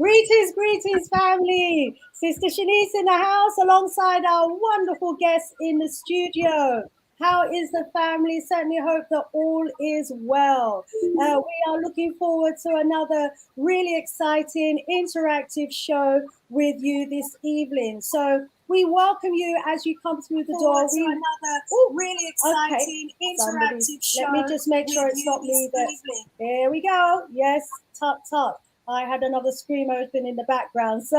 Greetings, family. Sister Shanice in the house alongside our wonderful guests in the studio. How is the family? Certainly hope that all is well. We are looking forward to another really exciting, interactive show with you this evening. So we welcome you as you come through the door. We another really exciting, interactive show. Let me just make sure it's not me. There we go. Yes, tut tut. I had another scream open in the background. So,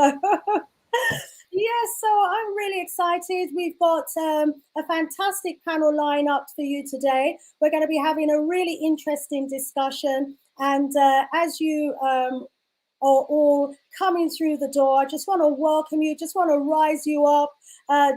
yes, so I'm really excited. We've got a fantastic panel lineup for you today. We're going to be having a really interesting discussion. And as you are all coming through the door, I just want to welcome you, just want to rise you up,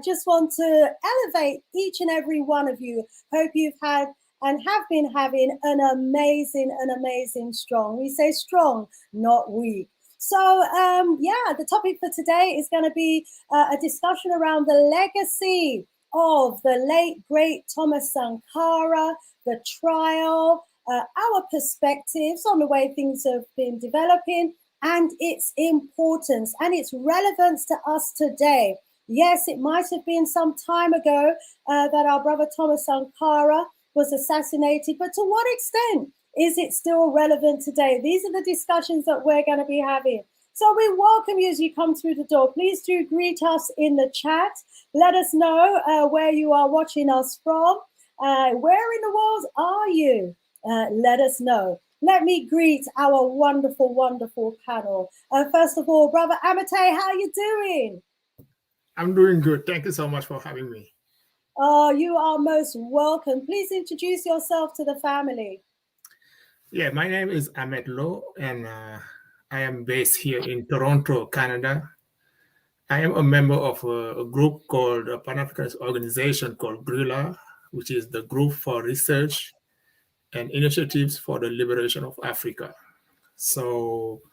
just want to elevate each and every one of you. Hope you've had and have been having an amazing strong. We say strong, not weak. So, the topic for today is going to be a discussion around the legacy of the late, great Thomas Sankara, the trial, our perspectives on the way things have been developing, and its importance and its relevance to us today. Yes, it might have been some time ago that our brother Thomas Sankara was assassinated, but to what extent is it still relevant today? These are the discussions that we're going to be having. So we welcome you as you come through the door. Please do greet us in the chat. Let us know where you are watching us from. Where in the world are you? Let us know. Let me greet our wonderful panel. First of all, Brother Amate, how are you doing? I'm doing good. Thank you so much for having me. Oh, you are most welcome. Please introduce yourself to the family. Yeah, my name is Ahmed Low, and I am based here in Toronto, Canada. I am a member of a group called a Pan-Africanist organization called GRILA, which is the Group for Research and Initiatives for the Liberation of Africa. So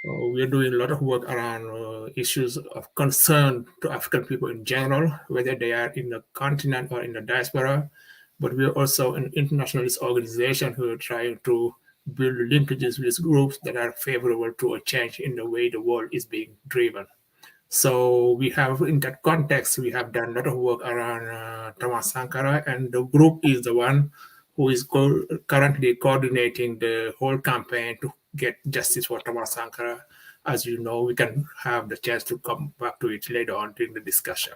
we're doing a lot of work around issues of concern to African people in general, whether they are in the continent or in the diaspora. But we're also an internationalist organization who are trying to build linkages with groups that are favorable to a change in the way the world is being driven. So we have, in that context, we have done a lot of work around Thomas Sankara, and the group is the one who is currently coordinating the whole campaign to get justice for Thomas Sankara. As you know, we can have the chance to come back to it later on during the discussion.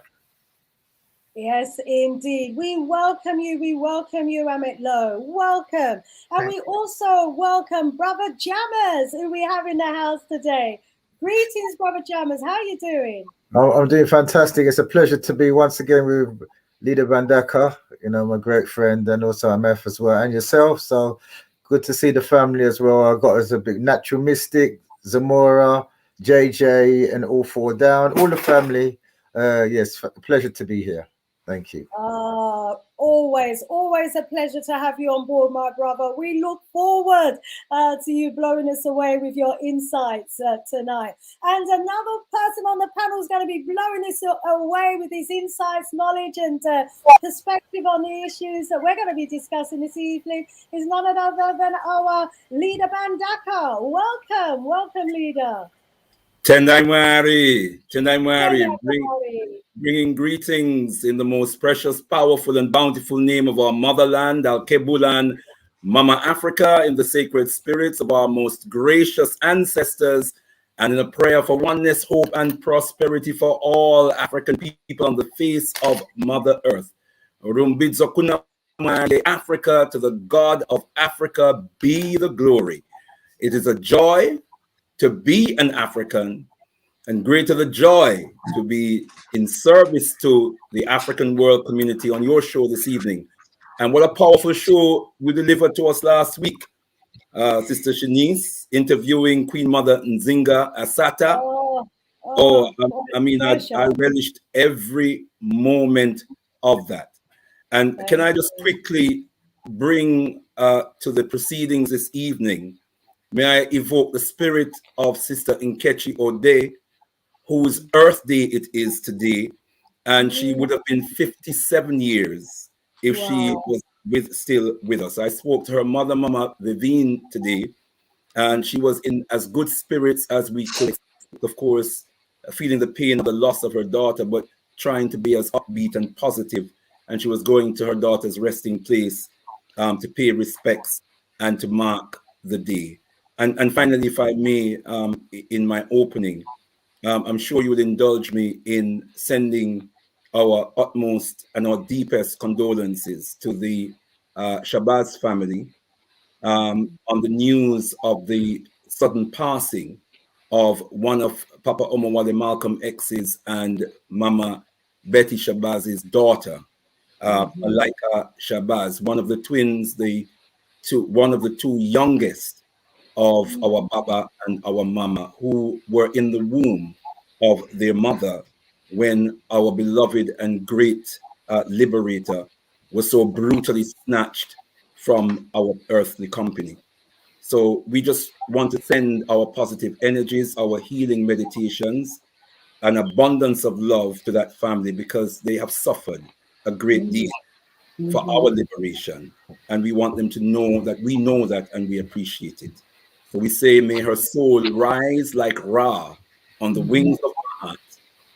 Yes, indeed. We welcome you, Amit Low. Welcome. And we also welcome Brother Jammers, who we have in the house today. Greetings, Brother Jammers. How are you doing? I'm doing fantastic. It's a pleasure to be once again with Leader Bandaka, my great friend, and also MF as well, and yourself. So good to see the family as well. I got as a big Natural Mystic, Zamora, JJ, and all four down, all the family. Yes, pleasure to be here. Thank you. Always a pleasure to have you on board, my brother. We look forward to you blowing us away with your insights tonight. And another person on the panel is going to be blowing us away with his insights, knowledge, and perspective on the issues that we're going to be discussing this evening is none other than our Leader Bandaka. Welcome, Leader. Tendai Mwari, bringing greetings in the most precious, powerful, and bountiful name of our motherland, Al-Kebulan, Mama Africa, in the sacred spirits of our most gracious ancestors, and in a prayer for oneness, hope, and prosperity for all African people on the face of Mother Earth. Rumbidzokuna Africa, to the God of Africa be the glory. It is a joy to be an African, and greater the joy to be in service to the African world community on your show this evening. And what a powerful show you delivered to us last week, Sister Shanice, interviewing Queen Mother Nzinga Asata. I relished every moment of that. And can I just quickly bring to the proceedings this evening, may I evoke the spirit of Sister Nkechi Ode, whose Earth Day it is today, and she would have been 57 years if she was still with us. I spoke to her mother, Mama Vivine, today, and she was in as good spirits as we could of course, feeling the pain of the loss of her daughter, but trying to be as upbeat and positive. And she was going to her daughter's resting place to pay respects and to mark the day. And finally, if I may, in my opening, I'm sure you would indulge me in sending our utmost and our deepest condolences to the Shabazz family on the news of the sudden passing of one of Papa Omowale Malcolm X's and Mama Betty Shabazz's daughter, Alaika Shabazz, one of the twins, one of the two youngest of our Baba and our Mama, who were in the womb of their mother when our beloved and great liberator was so brutally snatched from our earthly company. So we just want to send our positive energies, our healing meditations, an abundance of love to that family, because they have suffered a great deal for our liberation. And we want them to know that we know that and we appreciate it. So we say, may her soul rise like Ra on the wings of Ma'at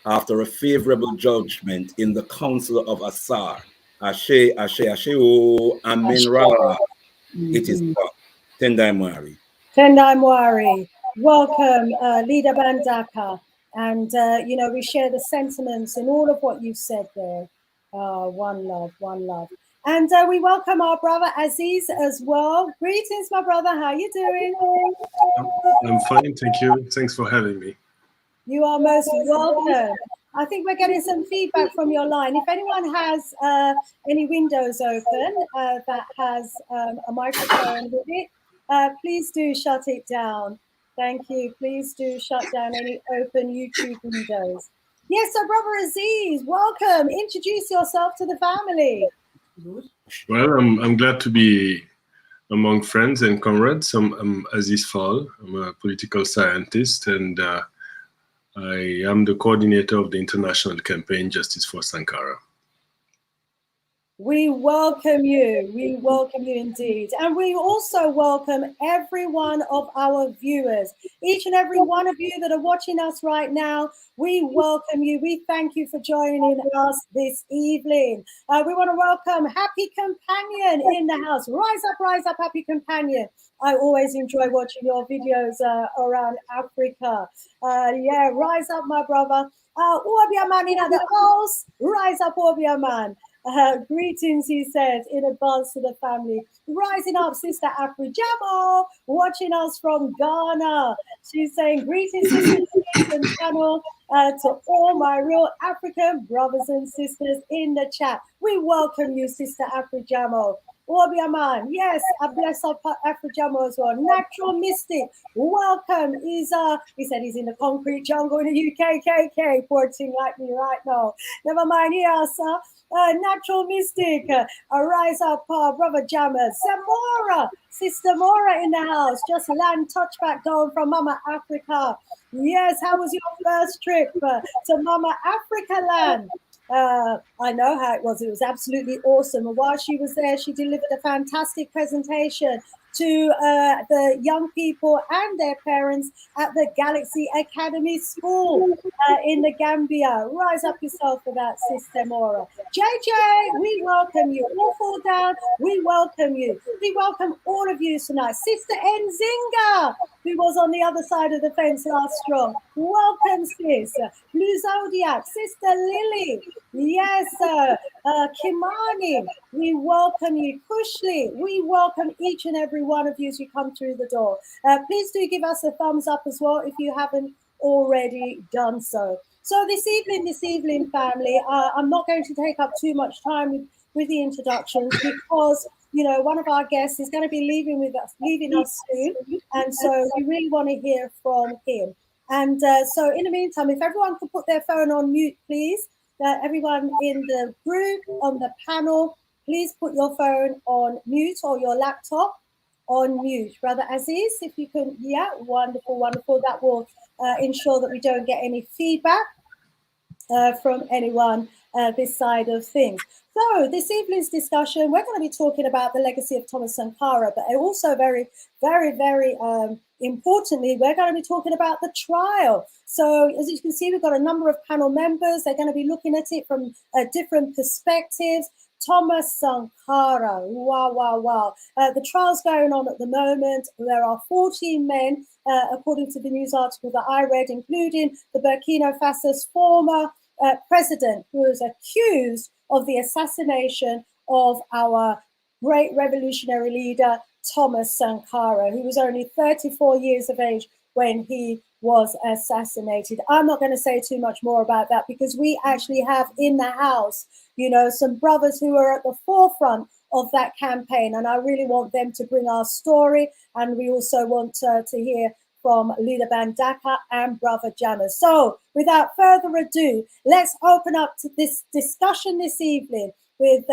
after a favorable judgment in the council of Asar. Ashe, Ashe, Ashe, oh, Amen Ra. It is done. Tendai Mwari. Tendai Mwari. Welcome, Leader Bandaka. And, you know, we share the sentiments in all of what you've said there. One love, one love. And we welcome our brother Aziz as well. Greetings, my brother. How you doing? I'm fine, thank you. Thanks for having me. You are most welcome. I think we're getting some feedback from your line. If anyone has any windows open that has a microphone with it, please do shut it down. Thank you. Please do shut down any open YouTube windows. Yes, so Brother Aziz, welcome. Introduce yourself to the family. Well, I'm glad to be among friends and comrades. I'm Aziz Fall. I'm a political scientist, and I am the coordinator of the international campaign Justice for Sankara. We welcome you. We welcome you indeed. And we also welcome every one of our viewers, each and every one of you that are watching us right now. We welcome you. We thank you for joining us this evening. We want to welcome Happy Companion in the house. Rise up, Happy Companion. I always enjoy watching your videos around Africa. Yeah, rise up, my brother. Orbia man in the house. Rise up, Orbia man. Greetings, he says, in advance to the family. Rising up, Sister Afri Jamo, watching us from Ghana. She's saying, greetings, Sister channel, to all my real African brothers and sisters in the chat. We welcome you, Sister Afri Jamo. Obiaman, yes, I bless up Afri Jamo as well. Natural Mystic, welcome. He said he's in the concrete jungle in the UK, poor thing like me right now. Never mind, here, sir. Natural Mystic, rise up, Brother Jammer. Samora, Sister Mora in the house. Just land touchback down from Mama Africa. Yes, how was your first trip to Mama Africa land? I know how it was. It was absolutely awesome. And while she was there, she delivered a fantastic presentation to the young people and their parents at the Galaxy Academy School in the Gambia. Rise up yourself for that, Sister Mora. JJ, we welcome you. All fall down, we welcome you. We welcome all of you tonight. Sister Nzinga, who was on the other side of the fence last strong. Welcome, sis. Blue Zodiac, Sister Lily. Yes, Kimani, we welcome you. Kushli, we welcome each and every one of you as you come through the door. Please do give us a thumbs up as well if you haven't already done so. So this evening, family, I'm not going to take up too much time with the introductions because, you know, one of our guests is going to be leaving us soon. And so we really want to hear from him. And so in the meantime, if everyone could put their phone on mute, please. Everyone in the group, on the panel, please put your phone on mute or your laptop on mute. Brother Aziz, if you can, yeah, wonderful, wonderful. That will ensure that we don't get any feedback from anyone this side of things. So this evening's discussion, we're going to be talking about the legacy of Thomas Sankara, but also very, very, very importantly, we're going to be talking about the trial. So as you can see, we've got a number of panel members. They're going to be looking at it from different perspectives. Thomas Sankara, wow, wow, wow. The trial's going on at the moment. There are 14 men, according to the news article that I read, including the Burkina Faso's former president, who is accused of the assassination of our great revolutionary leader, Thomas Sankara, who was only 34 years of age when he was assassinated. I'm not going to say too much more about that because we actually have in the house, you know, some brothers who are at the forefront of that campaign. And I really want them to bring our story. And we also want to hear from Leader Bandaka and Brother Jammers. So without further ado, let's open up to this discussion this evening with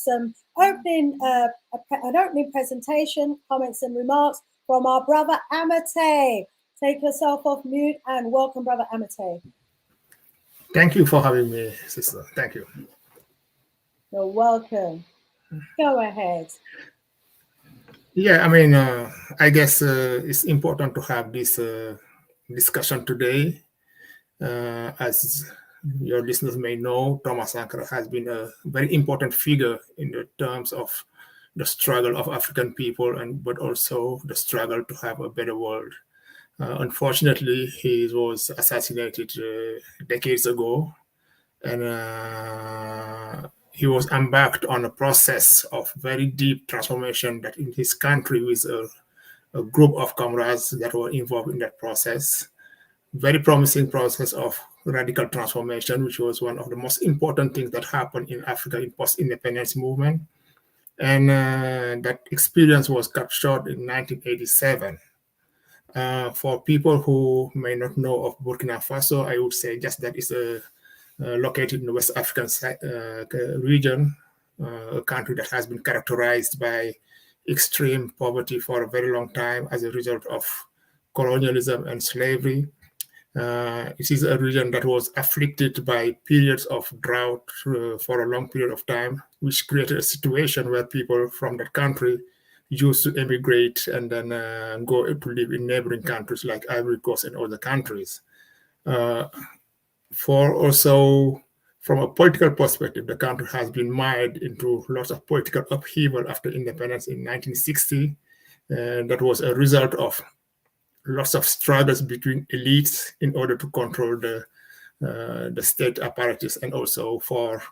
some opening, an opening presentation, comments and remarks from our Brother Amate. Take yourself off mute and welcome Brother Amate. Thank you for having me, sister. Thank you. You're welcome. Go ahead. Yeah, I mean, I guess it's important to have this discussion today. As your listeners may know, Thomas Sankara has been a very important figure in the terms of the struggle of African people, but also the struggle to have a better world. Unfortunately, he was assassinated decades ago, and he was embarked on a process of very deep transformation that in his country with a group of comrades that were involved in that process. Very promising process of radical transformation, which was one of the most important things that happened in Africa in post-independence movement. And that experience was cut short in 1987. For people who may not know of Burkina Faso, I would say just that it's located in the West African region, a country that has been characterized by extreme poverty for a very long time as a result of colonialism and slavery. It is a region that was afflicted by periods of drought for a long period of time, which created a situation where people from that country used to emigrate and then go to live in neighboring countries like Ivory Coast and other countries. For also, from a political perspective, the country has been mired into lots of political upheaval after independence in 1960. That was a result of lots of struggles between elites in order to control the state apparatus and also for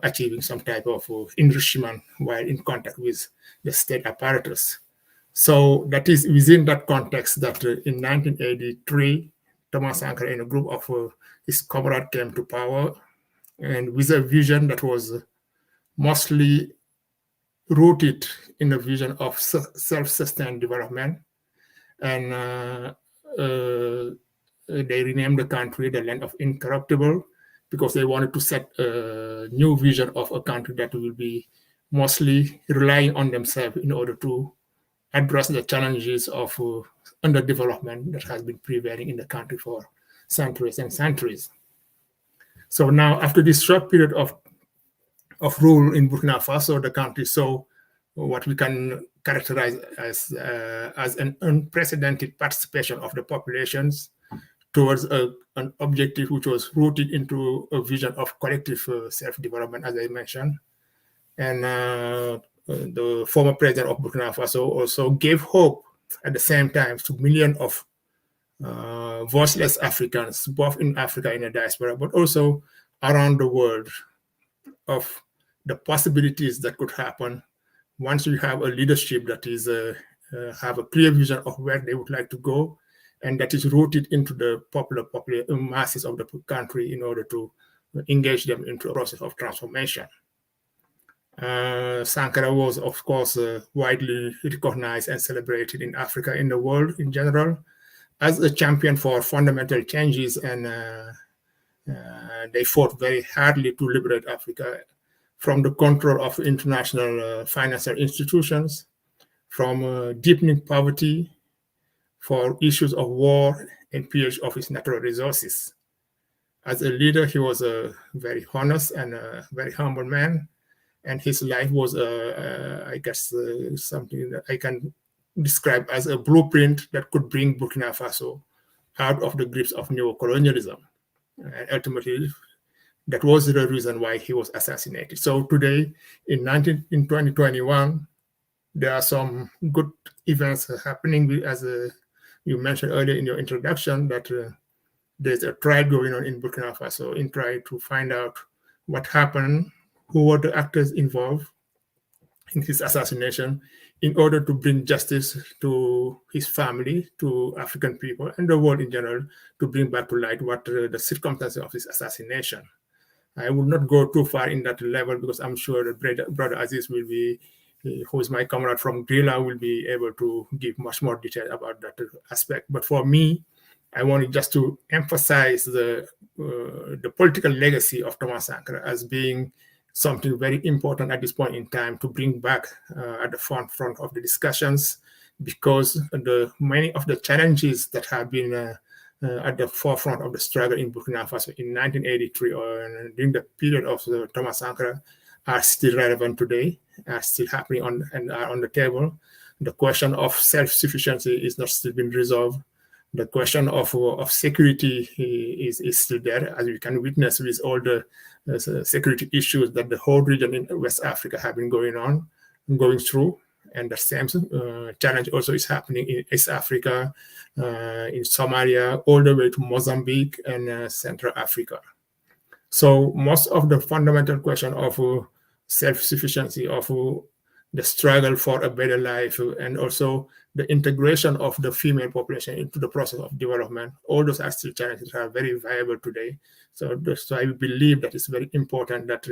achieving some type of enrichment while in contact with the state apparatus. So that is within that context that in 1983, Thomas Sankara and a group of his comrades came to power, and with a vision that was mostly rooted in a vision of self-sustained development. And they renamed the country the Land of Incorruptible because they wanted to set a new vision of a country that will be mostly relying on themselves in order to address the challenges of underdevelopment that has been prevailing in the country for centuries and centuries. So now, after this short period of rule in Burkina Faso, the country saw what we can characterize as an unprecedented participation of the populations towards an objective which was rooted into a vision of collective self-development, as I mentioned. And the former president of Burkina Faso also gave hope at the same time to millions of voiceless Africans, both in Africa in the diaspora, but also around the world, of the possibilities that could happen once you have a leadership that is have a clear vision of where they would like to go, and that is rooted into the popular masses of the country in order to engage them into a process of transformation. Sankara was, of course, widely recognized and celebrated in Africa, in the world in general, as a champion for fundamental changes, and they fought very hardly to liberate Africa from the control of international financial institutions, from deepening poverty, for issues of war and pillage of its natural resources. As a leader, he was a very honest and a very humble man. And his life was, I guess, something that I can describe as a blueprint that could bring Burkina Faso out of the grips of neocolonialism. And ultimately, that was the reason why he was assassinated. So today, in 2021, there are some good events happening, as you mentioned earlier in your introduction, that there's a trial going on in Burkina Faso in trying to find out what happened, who were the actors involved in his assassination, in order to bring justice to his family, to African people, and the world in general, to bring back to light what the circumstances of his assassination. I will not go too far in that level because I'm sure that Brother Aziz will be, who is my comrade from Grilla, will be able to give much more detail about that aspect. But for me, I wanted just to emphasize the political legacy of Thomas Sankara as being something very important at this point in time to bring back at the front of the discussions, because many of the challenges that have been at the forefront of the struggle in Burkina Faso in 1983 or during the period of Thomas Sankara are still relevant today, are still happening and are on the table. The question of self-sufficiency is not still been resolved. The question of security is still there, as we can witness with all the security issues that the whole region in West Africa have been going through. And the same challenge also is happening in East Africa, in Somalia, all the way to Mozambique and Central Africa. So most of the fundamental question of self-sufficiency, of the struggle for a better life, and also the integration of the female population into the process of development, all those are still challenges that are very viable today. So I believe that it's very important that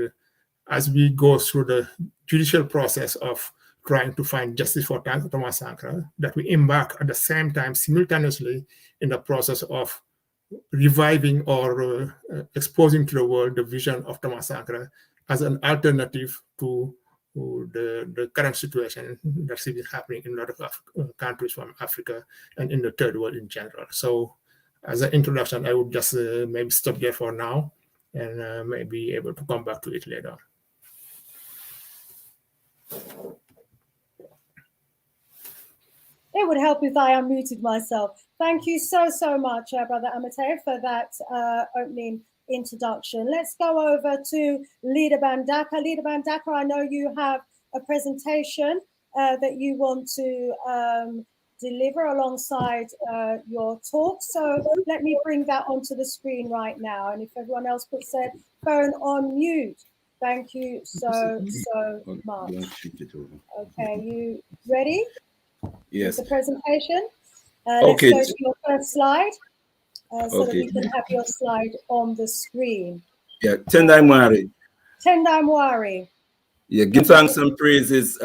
as we go through the judicial process of trying to find justice for Thomas Sankara, that we embark at the same time simultaneously in the process of reviving or exposing to the world the vision of Thomas Sankara as an alternative to the current situation that's happening in a lot of countries from Africa and in the third world in general. So as an introduction, I would just maybe stop there for now and maybe be able to come back to it later. It would help if I unmuted myself. Thank you so much, Brother Amate, for that opening introduction. Let's go over to Leader Bandaka. Leader Bandaka, I know you have a presentation that you want to deliver alongside your talk. So let me bring that onto the screen right now. And if everyone else puts their phone on mute. Thank you so much. Okay, you ready? Yes. The presentation. Okay. Let's go to your first slide so that we can have your slide on the screen. Yeah, Tendai Mwari. Tendai Mwari. Yeah, give thanks and praises,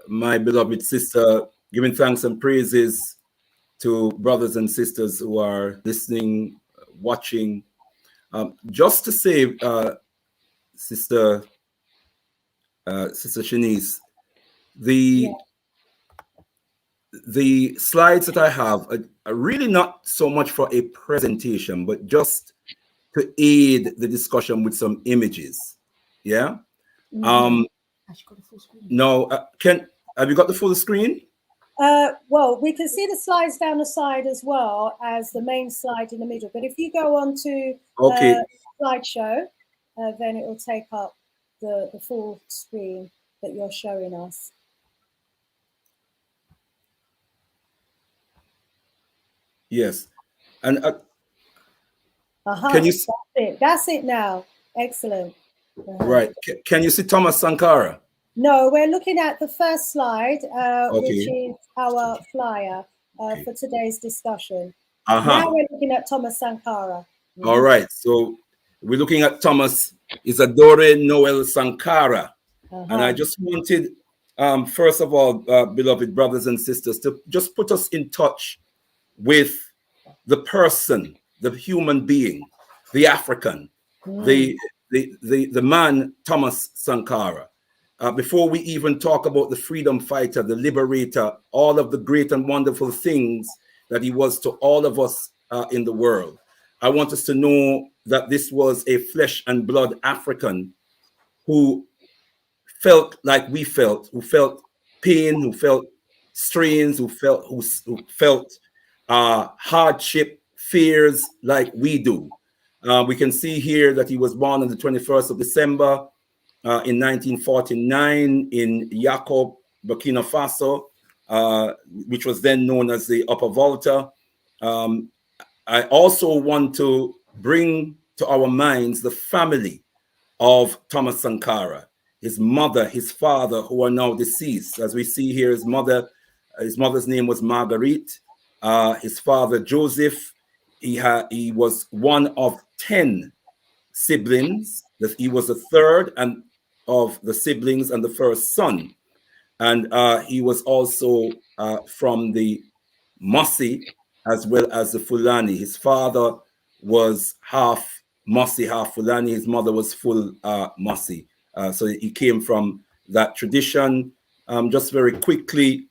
my beloved sister. Giving thanks and praises to brothers and sisters who are listening, watching. Just to say, Sister Shanice, the slides that I have are really not so much for a presentation, but just to aid the discussion with some images. Yeah. Now, have you got the full screen? Well, we can see the slides down the side as well as the main slide in the middle. But if you go on to slideshow, then it will take up the full screen that you're showing us. Yes, and can you? That's it now. Excellent. Right. Can you see Thomas Sankara? No, we're looking at the first slide, which is our flyer for today's discussion. Now we're looking at Thomas Sankara. All right. So we're looking at Thomas Isadore Noel Sankara, and I just wanted, first of all, beloved brothers and sisters, to just put us in touch with the person, the human being, the African, the man Thomas Sankara. Before we even talk about the freedom fighter, the liberator, all of the great and wonderful things that he was to all of us in the world, I want us to know that this was a flesh and blood African who felt like we felt, who felt pain, who felt strains, who felt hardship, fears like we do. We can see here that he was born on the 21st of December in 1949 in Yacob, Burkina Faso, which was then known as the Upper Volta. I also want to bring to our minds the family of Thomas Sankara, his mother, his father, who are now deceased. As we see here, his mother's name was Marguerite, his father Joseph. He was one of 10 siblings. He was the third and of the siblings and the first son. And he was also from the Mossi as well as the Fulani. His father was half Mossi, half Fulani. His mother was full Mossi. So he came from that tradition. Just very quickly,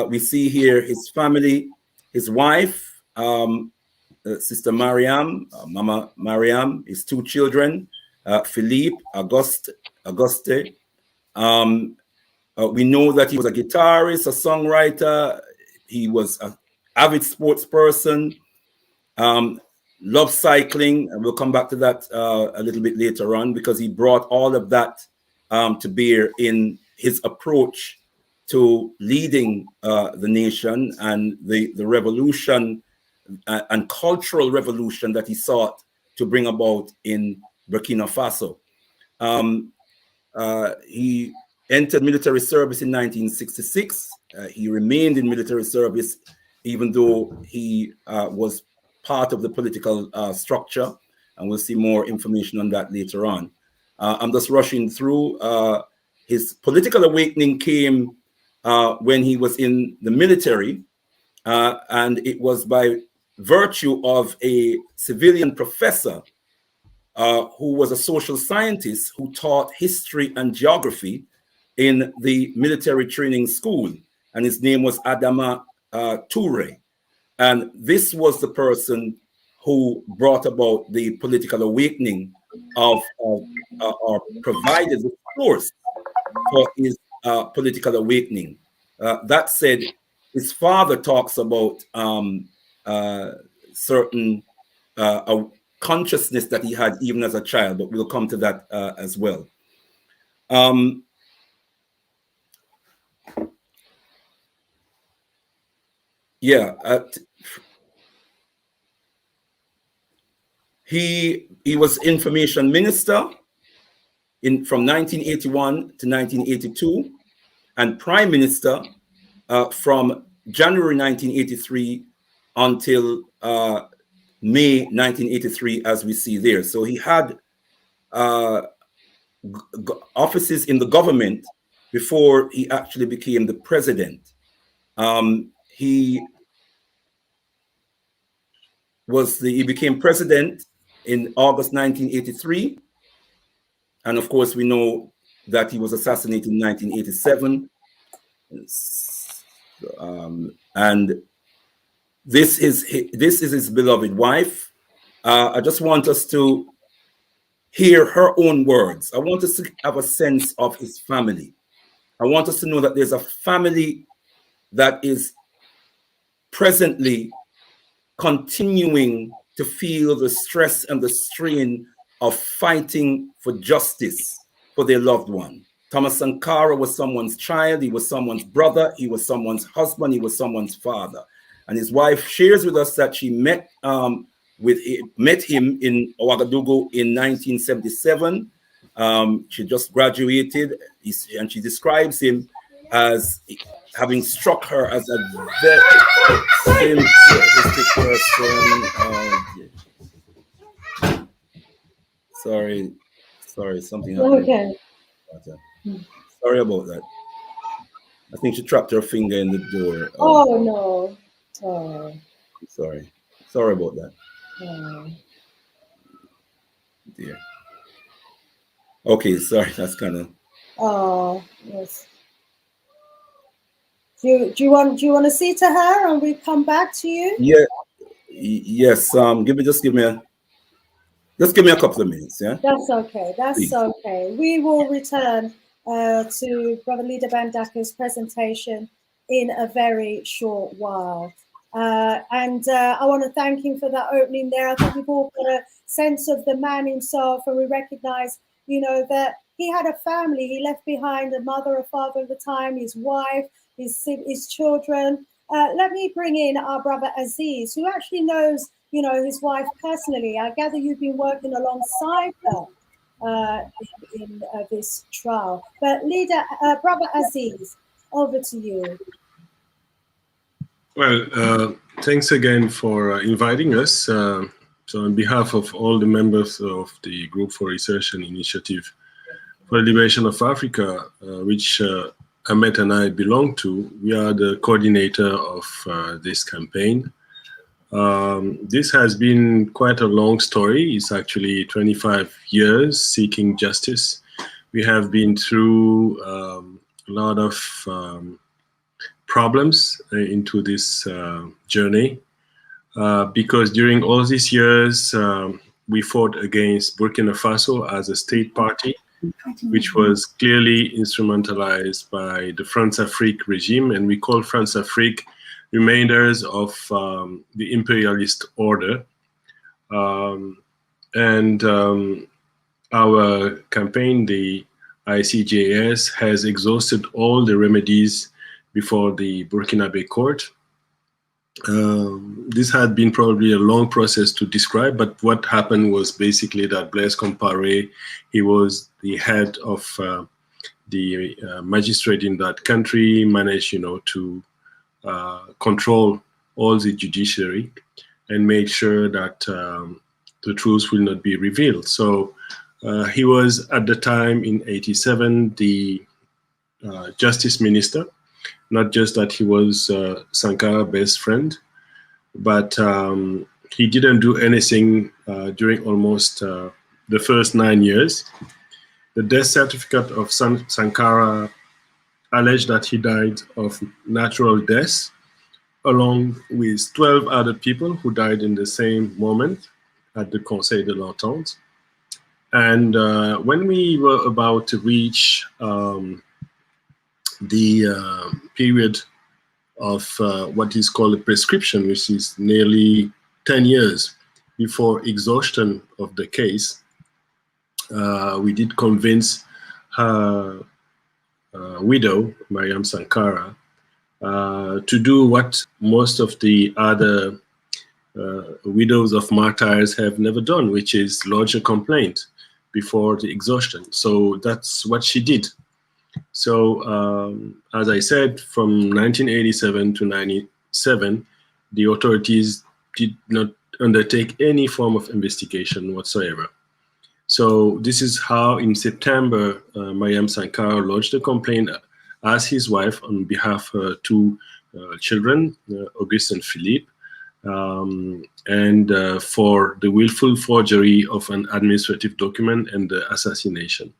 we see here his family, his wife, Sister Mariam, Mama Mariam, his two children, Philippe, Auguste. We know that he was a guitarist, a songwriter. He was an avid sports person, loved cycling, and we'll come back to that a little bit later on, because he brought all of that to bear in his approach to leading the nation and the revolution and cultural revolution that he sought to bring about in Burkina Faso. He entered military service in 1966. He remained in military service even though he was part of the political structure, and we'll see more information on that later on. I'm just rushing through. His political awakening came when he was in the military, and it was by virtue of a civilian professor who was a social scientist who taught history and geography in the military training school, and his name was Adama Toure. And this was the person who brought about the political awakening or provided the source for his political awakening. That said, his father talks about certain consciousness that he had even as a child, but we'll come to that as well. He was information minister from 1981 to 1982, and prime minister from January 1983 until May 1983, as we see there. So he had offices in the government before he actually became the president. He became president in August 1983, and of course we know that he was assassinated in 1987. And this is his beloved wife. I just want us to hear her own words. I want us to have a sense of his family. I want us to know that there's a family that is presently continuing to feel the stress and the strain of fighting for justice for their loved one. Thomas Sankara was someone's child, he was someone's brother, he was someone's husband, he was someone's father. And his wife shares with us that she met him in Ouagadougou in 1977. She just graduated, and she describes him as having struck her as a very simplistic person. Sorry, something happened. Okay. Sorry about that. I think she trapped her finger in the door. Oh no. Oh. Sorry about that. Oh. Dear. Okay, sorry, that's kind of. Oh yes. Do you want to see to her, and we come back to you? Yeah. Yes. Give me a. Just give me a couple of minutes, yeah? That's okay. That's Please. okay. We will return to Brother Leader Bandaka's presentation in a very short while. And I want to thank him for that opening there. I think we've all got a sense of the man himself, and we recognize, you know, that he had a family. He left behind a mother, a father at the time, his wife, his children. Let me bring in our brother Aziz, who actually knows, you know, his wife personally. I gather you've been working alongside her in this trial. But leader, brother Aziz, over to you. Well, thanks again for inviting us. So on behalf of all the members of the Group for Research and Initiative for the Liberation of Africa, which Ahmed and I belong to, we are the coordinator of this campaign. This has been quite a long story. It's actually 25 years seeking justice. We have been through a lot of problems into this journey because during all these years, we fought against Burkina Faso as a state party, which was clearly instrumentalized by the France-Afrique regime, and we call France-Afrique remainders of the imperialist order. Our campaign, the ICJS, has exhausted all the remedies before the Burkinabe court. This had been probably a long process to describe, but what happened was basically that Blaise Compaoré, he was the head of the magistrate in that country, managed, you know, to control all the judiciary and made sure that the truth will not be revealed. So he was at the time in '87 the justice minister. Not just that he was Sankara's best friend, but he didn't do anything during almost the first 9 years. The death certificate of Sankara alleged that he died of natural death, along with 12 other people who died in the same moment at the Conseil de l'Entente. And when we were about to reach the period of what is called a prescription, which is nearly 10 years before exhaustion of the case, we did convince her widow, Mariam Sankara, to do what most of the other widows of martyrs have never done, which is lodge a complaint before the exhaustion. So that's what she did. So, as I said, from 1987 to 97, the authorities did not undertake any form of investigation whatsoever. So this is how, in September, Mariam Sankara lodged a complaint as his wife on behalf of her two children, Auguste and Philippe, and for the willful forgery of an administrative document and the assassination.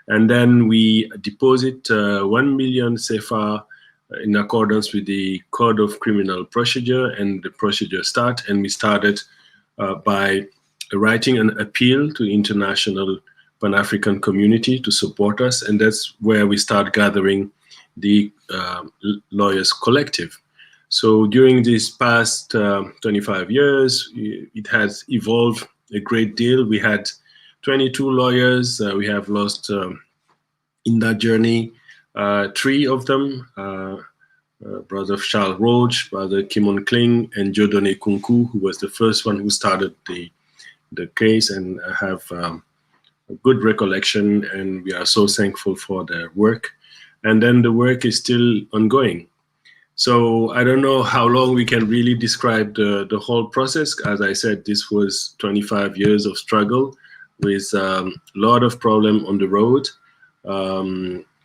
And then we deposit 1 million CFA in accordance with the Code of Criminal Procedure, and the procedure start. And we started by writing an appeal to the international Pan-African community to support us. And that's where we start gathering the lawyers collective. So during these past 25 years, it has evolved a great deal. We had 22 lawyers. We have lost in that journey 3 of them, Brother Charles Roach, Brother Kimon Kling, and Jodone Kunku, who was the first one who started the case, and I have a good recollection, and we are so thankful for their work. And then the work is still ongoing. So I don't know how long we can really describe the whole process. As I said, this was 25 years of struggle with a lot of problem on the road.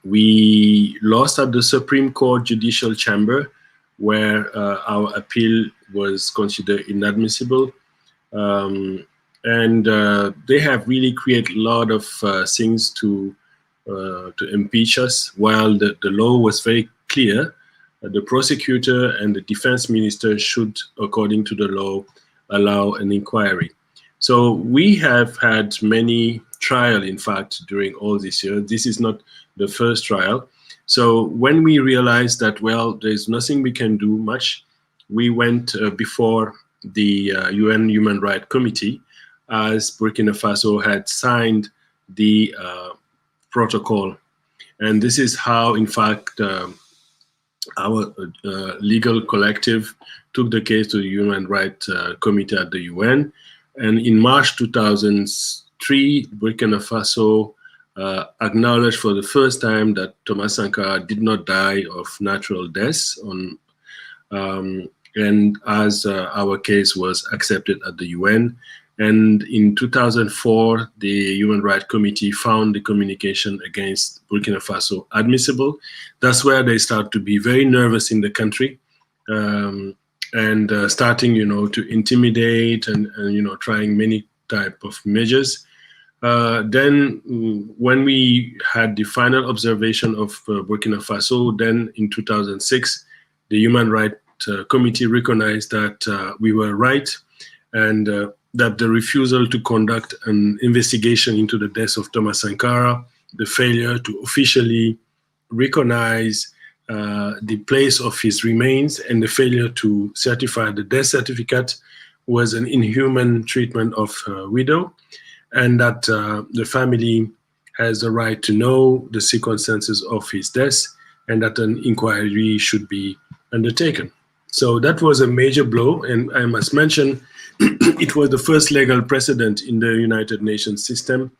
We lost at the Supreme Court Judicial Chamber, where our appeal was considered inadmissible. And they have really created a lot of things to impeach us, while the law was very clear. The prosecutor and the defense minister should, according to the law, allow an inquiry. So we have had many trials, in fact, during all this year. This is not the first trial. So when we realized that, well, there's nothing we can do much, we went before the UN Human Rights Committee, as Burkina Faso had signed the protocol. And this is how, in fact, our legal collective took the case to the Human Rights Committee at the UN. And in March 2003, Burkina Faso acknowledged for the first time that Thomas Sankara did not die of natural death, and as our case was accepted at the UN. And in 2004, the Human Rights Committee found the communication against Burkina Faso admissible. That's where they start to be very nervous in the country, and starting, to intimidate and trying many type of measures. Then when we had the final observation of Burkina Faso, then in 2006, the Human Rights Committee recognized that we were right, and that the refusal to conduct an investigation into the death of Thomas Sankara, the failure to officially recognize the place of his remains, and the failure to certify the death certificate was an inhuman treatment of a widow, and that the family has the right to know the circumstances of his death, and that an inquiry should be undertaken. So that was a major blow, and I must mention it was the first legal precedent in the United Nations system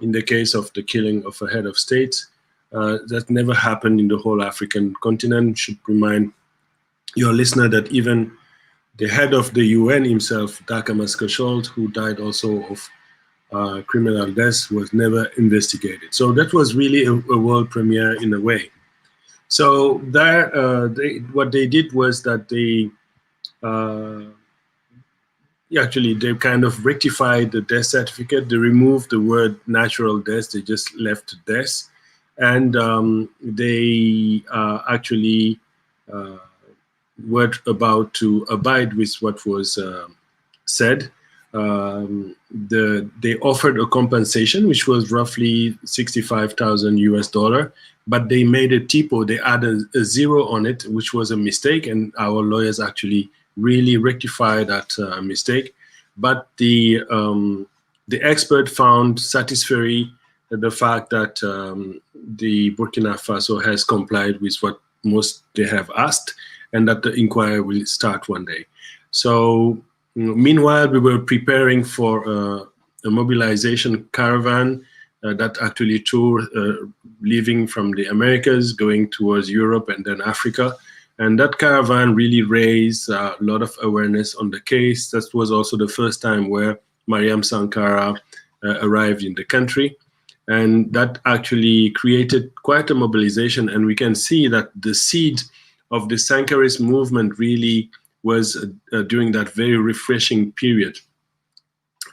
in the case of the killing of a head of state. That never happened in the whole African continent. Should remind your listener that even the head of the UN himself, Daka Maskasholt, who died also of criminal death, was never investigated. So that was really a world premiere in a way. So there, what they did was that they kind of rectified the death certificate. They removed the word natural death. They just left death. And they actually were about to abide with what was said. They offered a compensation, which was roughly $65,000 US, but they made a typo. They added a zero on it, which was a mistake, and our lawyers actually really rectified that mistake. But the expert found satisfactory the fact that the Burkina Faso has complied with what most they have asked, and that the inquiry will start one day. So meanwhile, we were preparing for a mobilization caravan that actually toured, leaving from the Americas, going towards Europe and then Africa. And that caravan really raised a lot of awareness on the case. That was also the first time where Mariam Sankara arrived in the country. And that actually created quite a mobilization. And we can see that the seed of the Sankarist movement really was during that very refreshing period.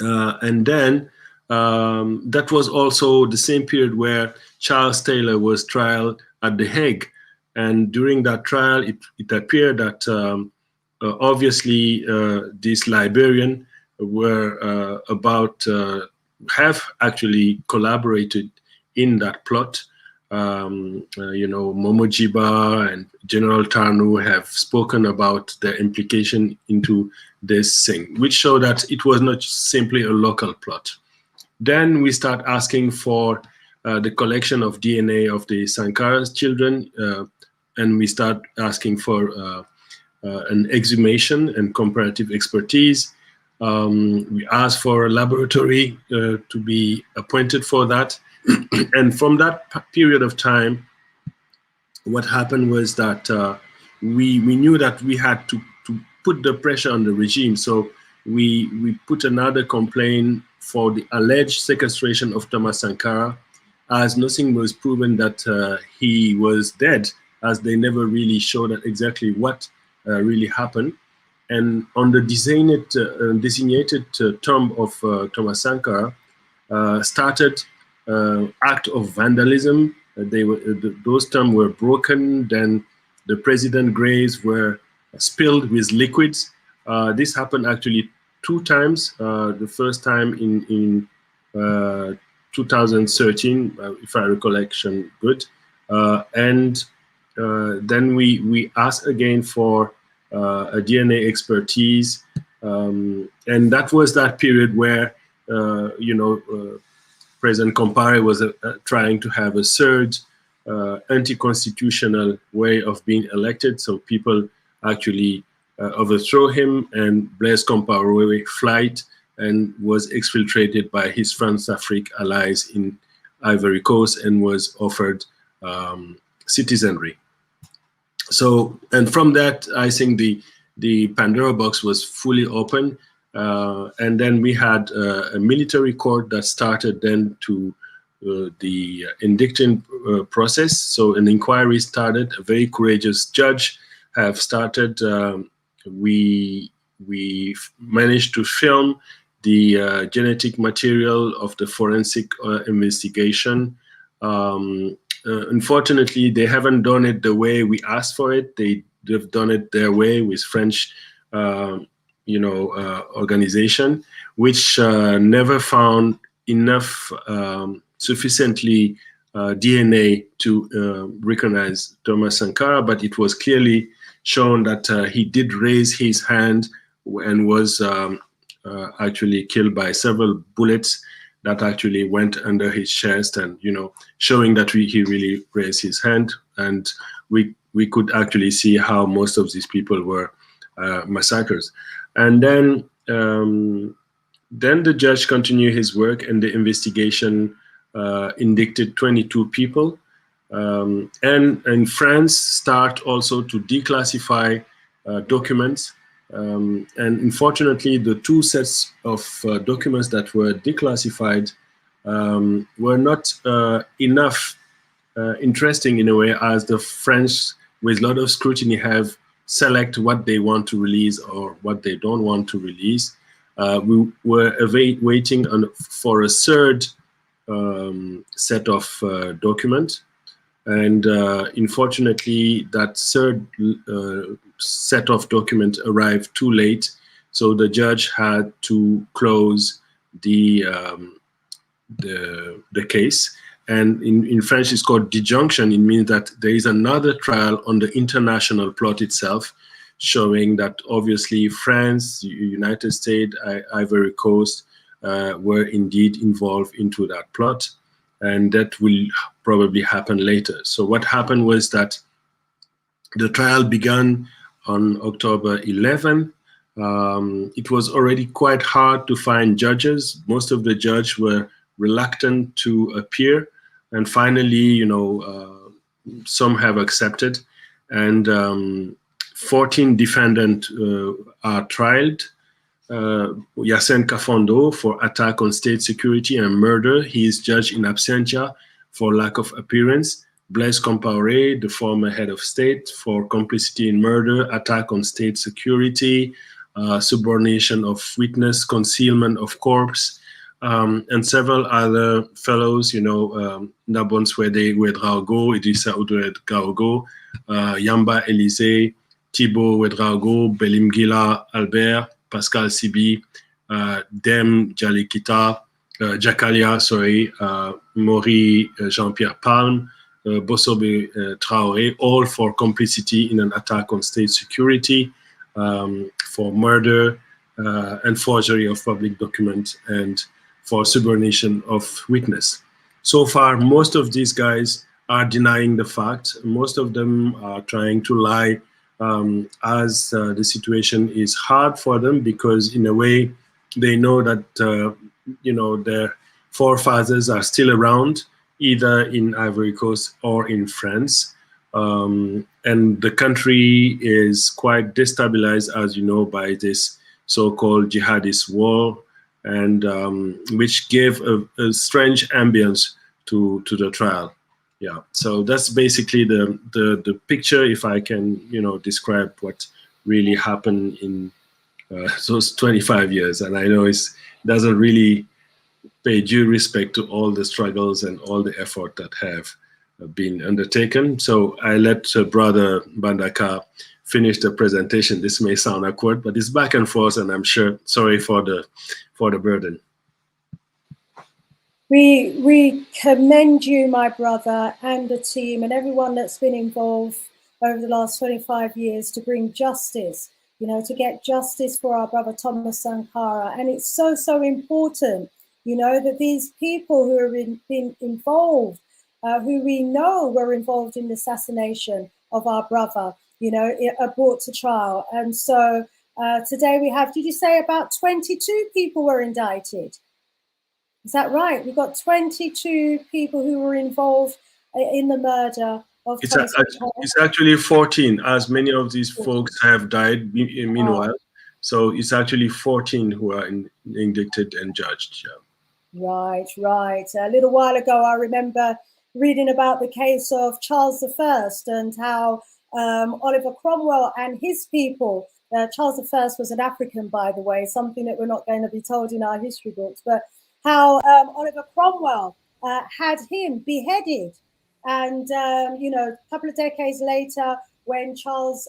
And then that was also the same period where Charles Taylor was tried at The Hague. And during that trial, it appeared that obviously these Liberians were have actually collaborated in that plot. Momo Jiba and General Tarnu have spoken about their implication into this thing, which showed that it was not simply a local plot. Then we start asking for the collection of DNA of the Sankara's children, and we start asking for an exhumation and comparative expertise. We asked for a laboratory to be appointed for that. And from that period of time, what happened was that we knew that we had to put the pressure on the regime. So we put another complaint for the alleged sequestration of Thomas Sankara, as nothing was proven that he was dead, as they never really showed exactly what really happened. And on the designated tomb of Thomas Sankara started act of vandalism. Those tombs were broken. Then the president's graves were spilled with liquids. This happened actually two times. The first time in 2013, if I recollection good, and then we asked again for a DNA expertise, and that was that period where President Compaoré was trying to have a third anti-constitutional way of being elected, so people actually overthrow him, and Blaise Compaoré flight and was exfiltrated by his France-Afrique allies in Ivory Coast and was offered citizenry. So, and from that, I think the Pandora box was fully open. And then we had a military court that started then to the indicting process. So an inquiry started, a very courageous judge have started. We managed to film the genetic material of the forensic investigation. Unfortunately, they haven't done it the way we asked for it. They've done it their way with French organization, which never found enough sufficiently DNA to recognize Thomas Sankara, but it was clearly shown that he did raise his hand and was actually killed by several bullets that actually went under his chest, and showing that he really raised his hand. And we could actually see how most of these people were massacred. And then the judge continued his work, and the investigation indicted 22 people. And in France, start also to declassify documents. And unfortunately, the two sets of documents that were declassified were not enough interesting in a way, as the French, with a lot of scrutiny, have select what they want to release or what they don't want to release. We were waiting for a third set of documents, and unfortunately that third set of documents arrived too late, so the judge had to close the case. And in French, it's called disjunction. It means that there is another trial on the international plot itself, showing that obviously France, United States, Ivory Coast were indeed involved into that plot, and that will probably happen later. So what happened was that the trial began on October 11. It was already quite hard to find judges. Most of the judges were reluctant to appear, and finally, some have accepted, and 14 defendants are tried. Yacine Kafondo for attack on state security and murder. He is judged in absentia for lack of appearance. Blaise Compaoré, the former head of state, for complicity in murder, attack on state security, subornation of witness, concealment of corpse, and several other fellows, Nabon Swede Ouedraogo, Idrissa Ouedraogo, Yamba Élysée, Thibaut Ouedraogo, Belimgila Albert, Pascal Sibi, Dem Jakalia, Maury Jean-Pierre Palme, Bossobe Traoré, all for complicity in an attack on state security, for murder and forgery of public documents, and for subornation of witness. So far, most of these guys are denying the fact. Most of them are trying to lie, as the situation is hard for them, because in a way they know that their forefathers are still around, either in Ivory Coast or in France, and the country is quite destabilized, as you know, by this so-called jihadist war, and which gave a strange ambience to the trial. Yeah, so that's basically the picture, if I can, describe what really happened in those 25 years. And I know it doesn't really pay due respect to all the struggles and all the effort that have been undertaken. So I let Brother Bandaka finish the presentation. This may sound awkward, but it's back and forth, and I'm sure, sorry for the burden. We commend you, my brother, and the team and everyone that's been involved over the last 25 years to bring justice, you know, to get justice for our brother Thomas Sankara. And it's so, so important, you know, that these people who have been involved, who we know were involved in the assassination of our brother, you know, are brought to trial. And so today we have, did you say about 22 people were indicted? Is that right? We've got 22 people who were involved in the murder of Thomas Sankara. It's actually 14, as many of these folks have died meanwhile. Oh. So it's actually 14 who are indicted and judged. Yeah. Right, right. A little while ago, I remember reading about the case of Charles I and how Oliver Cromwell and his people, Charles I was an African, by the way, something that we're not going to be told in our history books, but how Oliver Cromwell had him beheaded. And, you know, a couple of decades later, when Charles,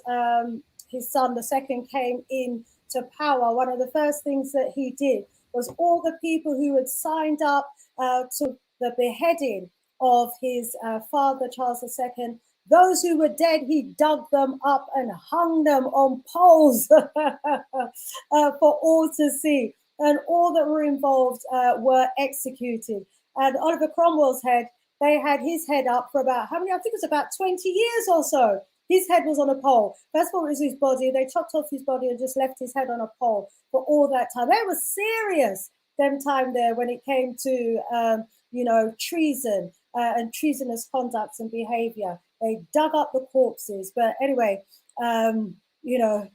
his son, the second, came into power, one of the first things that he did was all the people who had signed up to the beheading of his father, Charles II, those who were dead, he dug them up and hung them on poles for all to see. And all that were involved were executed. And Oliver Cromwell's head, they had his head up for about, how many? I think it was about 20 years or so. His head was on a pole. First of all, it was his body. They chopped off his body and just left his head on a pole for all that time. They were serious them time there when it came to, you know, treason and treasonous conduct and behavior. They dug up the corpses. But anyway, you know,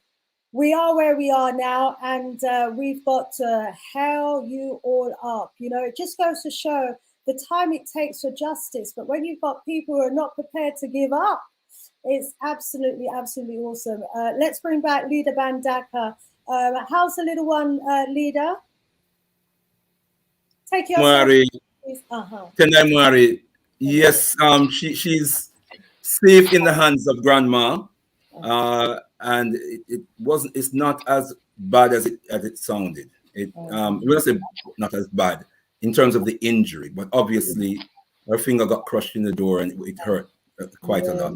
we are where we are now, and we've got to hell you all up. You know, it just goes to show the time it takes for justice. But when you've got people who are not prepared to give up, it's absolutely, absolutely awesome. Let's bring back Leader Bandaka. How's the little one, Leader? Take your Mari. Tendai Mari. Yes, she's safe in the hands of Grandma. And it's not as bad as it sounded. It was not as bad in terms of the injury, but obviously her finger got crushed in the door and it hurt quite a lot.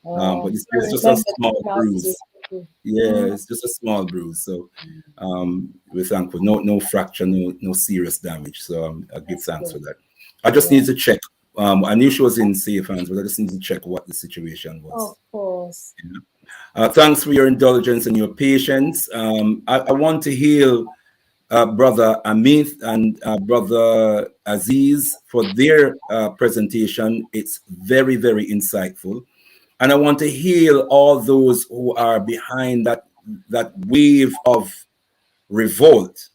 But it's just a small bruise. Yeah, it's just a small bruise. So we're thankful. No fracture, no serious damage. So I give thanks for that. I just need to check. I knew she was in safe hands, but I just need to check what the situation was. Of course. Yeah. Thanks for your indulgence and your patience. I want to hail Brother Amit and Brother Aziz for their presentation. It's very, very insightful. And I want to hail all those who are behind that wave of revolt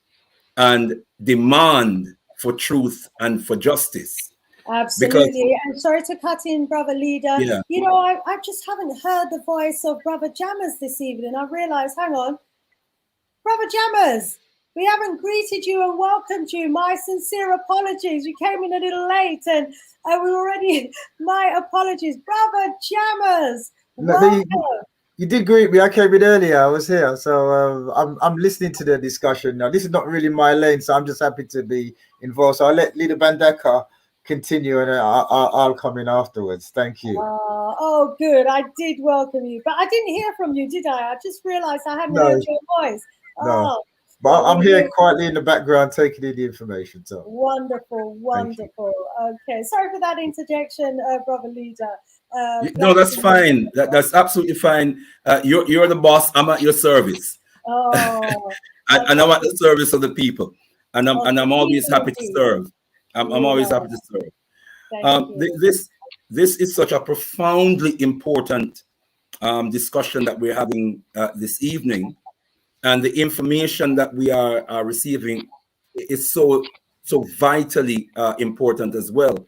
and demand for truth and for justice. Absolutely. I'm sorry to cut in, Brother Leader. Yeah. You know, I just haven't heard the voice of Brother Jammers this evening. I realized, hang on, Brother Jammers, we haven't greeted you and welcomed you. My sincere apologies. You came in a little late and we already, my apologies. Brother Jammers, welcome. You did greet me. I came in earlier. I was here. So I'm listening to the discussion now. This is not really my lane, so I'm just happy to be involved. So I'll let Leader Bandaka continue and I'll come in afterwards. Thank you. Oh, good. I did welcome you, but I didn't hear from you, did I? I just realized I hadn't heard your voice. No. But I'm here quietly in the background taking in the information. So wonderful, wonderful. Okay, sorry for that interjection, Brother Leader. No, that's fine. That's absolutely fine. You're the boss. I'm at your service. Oh, and I'm at the service of the people. And I'm always happy to serve. I'm always happy to serve. This is such a profoundly important discussion that we're having this evening. And the information that we are receiving is so vitally important as well.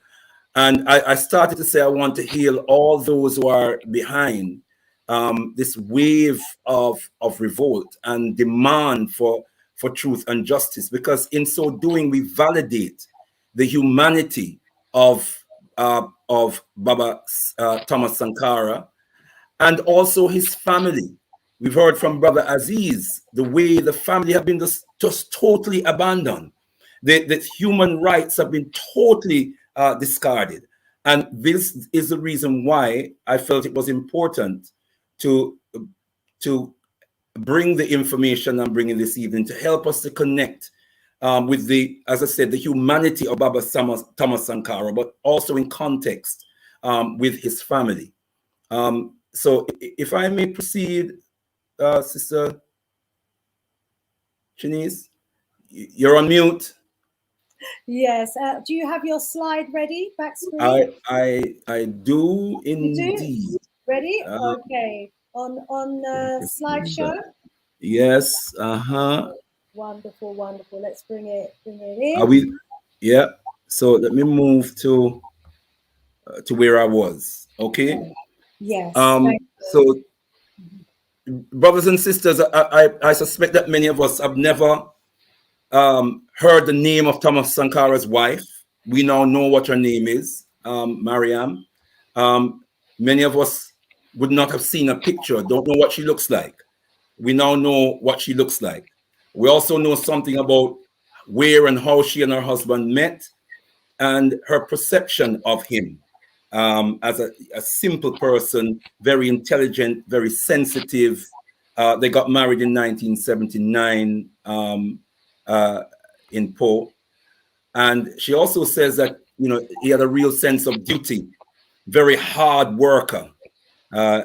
And I started to say I want to hail all those who are behind this wave of revolt and demand for truth and justice, because in so doing we validate the humanity of Baba Thomas Sankara, and also his family. We've heard from Brother Aziz the way the family have been just totally abandoned. The human rights have been totally discarded. And this is the reason why I felt it was important to bring the information I'm bringing this evening to help us to connect with the, as I said, the humanity of Baba Thomas Sankara, but also in context with his family. So if I may proceed, Sister Shanice, you're on mute. Yes. Do you have your slide ready? Back screen? I do indeed. You do? Ready? Okay. On slideshow? Yes. Wonderful, wonderful. Let's bring it in. Are we? Yeah. So let me move to where I was. Okay. Yes. So, brothers and sisters, I suspect that many of us have never heard the name of Thomas Sankara's wife. We now know what her name is, Mariam. Many of us would not have seen a picture, don't know what she looks like. We now know what she looks like. We also know something about where and how she and her husband met and her perception of him as a simple person, very intelligent, very sensitive. They got married in 1979 in Po. And she also says that, you know, he had a real sense of duty, very hard worker.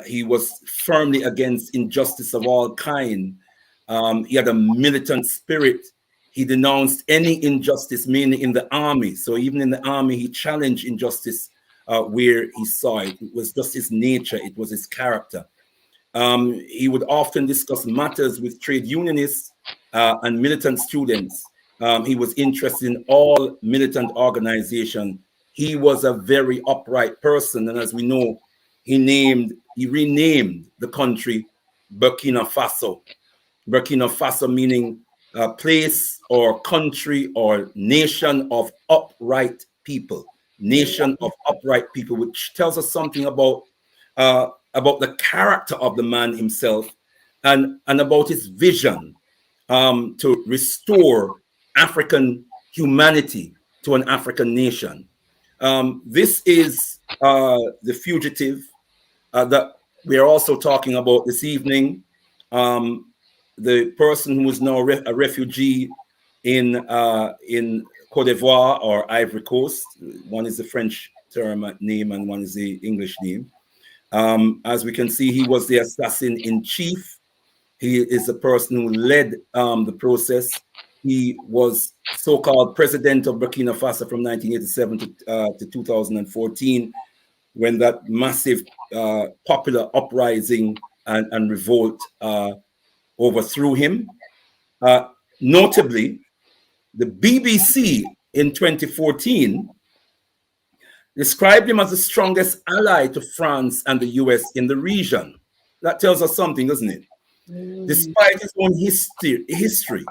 He was firmly against injustice of all kind. He had a militant spirit. He denounced any injustice, mainly in the army. So even in the army, he challenged injustice where he saw it. It was just his nature. It was his character. He would often discuss matters with trade unionists and militant students. He was interested in all militant organizations. He was a very upright person. And as we know, he renamed the country Burkina Faso. Burkina Faso meaning a place or country or nation of upright people. Nation of upright people, which tells us something about the character of the man himself and about his vision to restore African humanity to an African nation. This is the fugitive that we are also talking about this evening. The person who is now a refugee in Cote d'Ivoire or Ivory Coast. One is the French term name and one is the English name. As we can see, he was the assassin in chief. He is the person who led the process. He was so-called president of Burkina Faso from 1987 to 2014, when that massive popular uprising and revolt overthrew him. Notably, the BBC in 2014 described him as the strongest ally to France and the US in the region. That tells us something, doesn't it? Despite his own history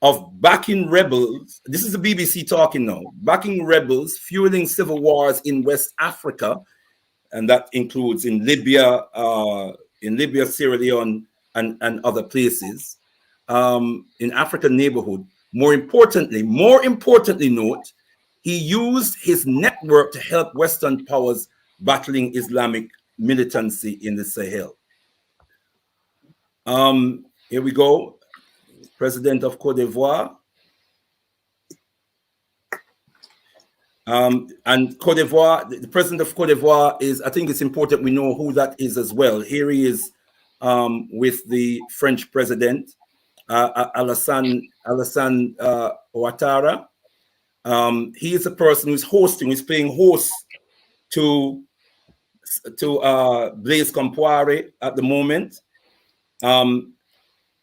of backing rebels, this is the BBC talking now, backing rebels, fueling civil wars in West Africa, and that includes in Libya, Sierra Leone, and other places, in African neighborhood. More importantly, note, he used his network to help Western powers battling Islamic militancy in the Sahel. Here we go. President of Cote d'Ivoire. And Cote d'Ivoire, the president of Cote d'Ivoire is, I think it's important we know who that is as well. Here he is with the French president, Alassane Ouattara. He is a person who's playing host to Blaise Compaoré at the moment.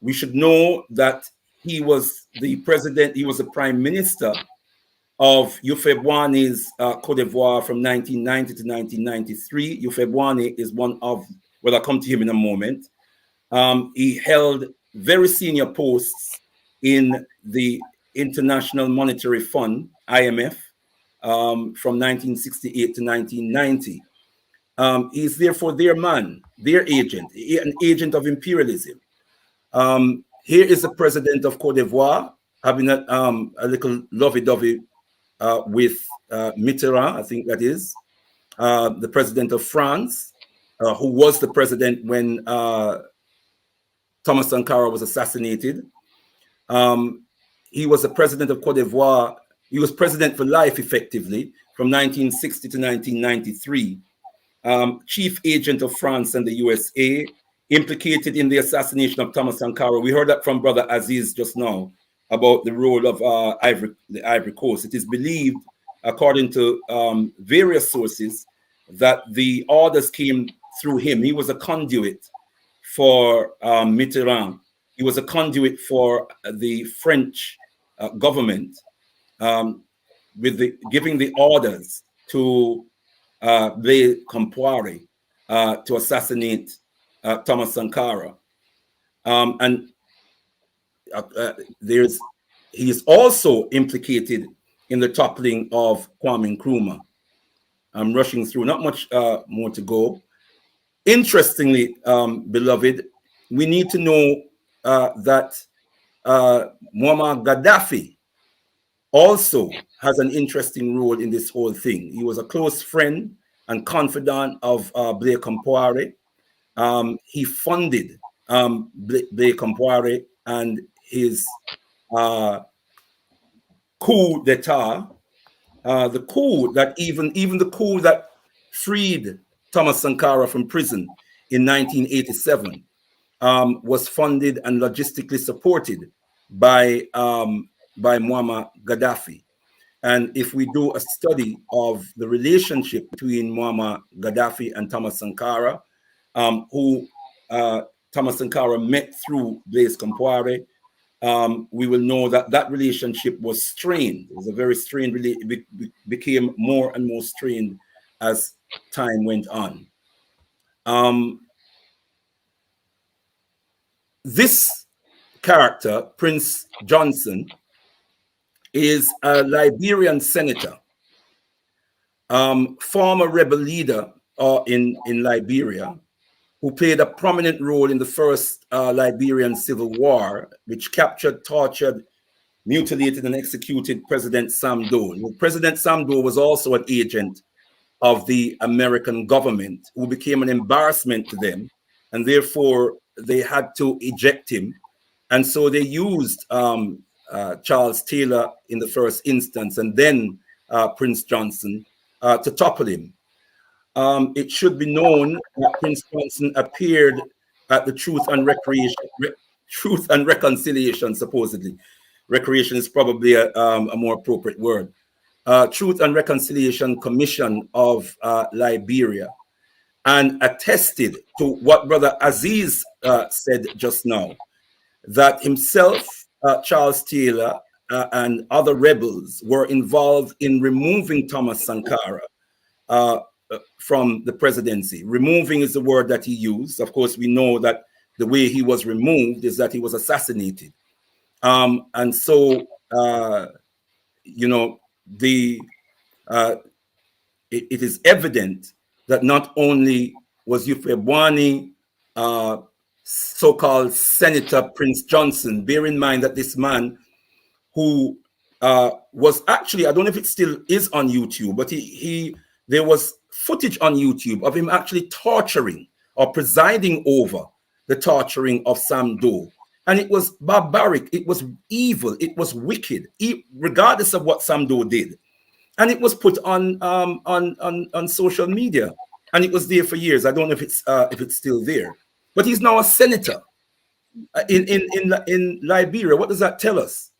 We should know that he was the president, he was the prime minister of Houphouët-Boigny's Cote d'Ivoire from 1990 to 1993. Houphouët-Boigny is one of, well, I'll come to him in a moment. He held very senior posts in the International Monetary Fund, IMF, from 1968 to 1990. He's therefore their man, their agent, an agent of imperialism. Here is the president of Cote d'Ivoire having a little lovey-dovey with Mitterrand, I think that is, the president of France, who was the president when Thomas Sankara was assassinated. He was the president of Cote d'Ivoire. He was president for life, effectively, from 1960 to 1993. Chief agent of France and the USA, implicated in the assassination of Thomas Sankara. We heard that from Brother Aziz just now about the role of the Ivory Coast. It is believed, according to various sources, that the orders came through him. He was a conduit for Mitterrand. He was a conduit for the French government, with giving the orders to Blaise Compaoré to assassinate Thomas Sankara. And he is also implicated in the toppling of Kwame Nkrumah. I'm rushing through, not much more to go. Interestingly, beloved, we need to know that Muammar Gaddafi also has an interesting role in this whole thing. He was a close friend and confidant of Blaise Compaoré. He funded Blaise Compaoré and his coup d'etat, the coup that even the coup that freed Thomas Sankara from prison in 1987 was funded and logistically supported by Muammar Gaddafi. And if we do a study of the relationship between Muammar Gaddafi and Thomas Sankara, who Thomas Sankara met through Blaise Compaoré, we will know that that relationship was strained. It was a very strained relationship. It became more and more strained as time went on. This character, Prince Johnson, is a Liberian senator, former rebel leader in Liberia, who played a prominent role in the first Liberian Civil War, which captured, tortured, mutilated, and executed President Sam Doe. President Sam Doe was also an agent of the American government, who became an embarrassment to them, and therefore they had to eject him. And so they used Charles Taylor in the first instance, and then Prince Johnson to topple him. It should be known that Prince Johnson appeared at the Truth and Reconciliation, supposedly. Recreation is probably a more appropriate word. Truth and Reconciliation Commission of Liberia, and attested to what Brother Aziz said just now, that himself, Charles Taylor, and other rebels were involved in removing Thomas Sankara from the presidency. Removing is the word that he used. Of course, we know that the way he was removed is that he was assassinated. And so, you know, it is evident that not only was Yufebwani so-called Senator Prince Johnson, bear in mind that this man who was actually, I don't know if it still is on YouTube, but there was footage on YouTube of him actually torturing or presiding over the torturing of Sam Doe. And it was barbaric, it was evil, it was wicked, regardless of what Sam Doe did. And it was put on social media, and it was there for years. I don't know if it's still there, but he's now a senator in Liberia. What does that tell us?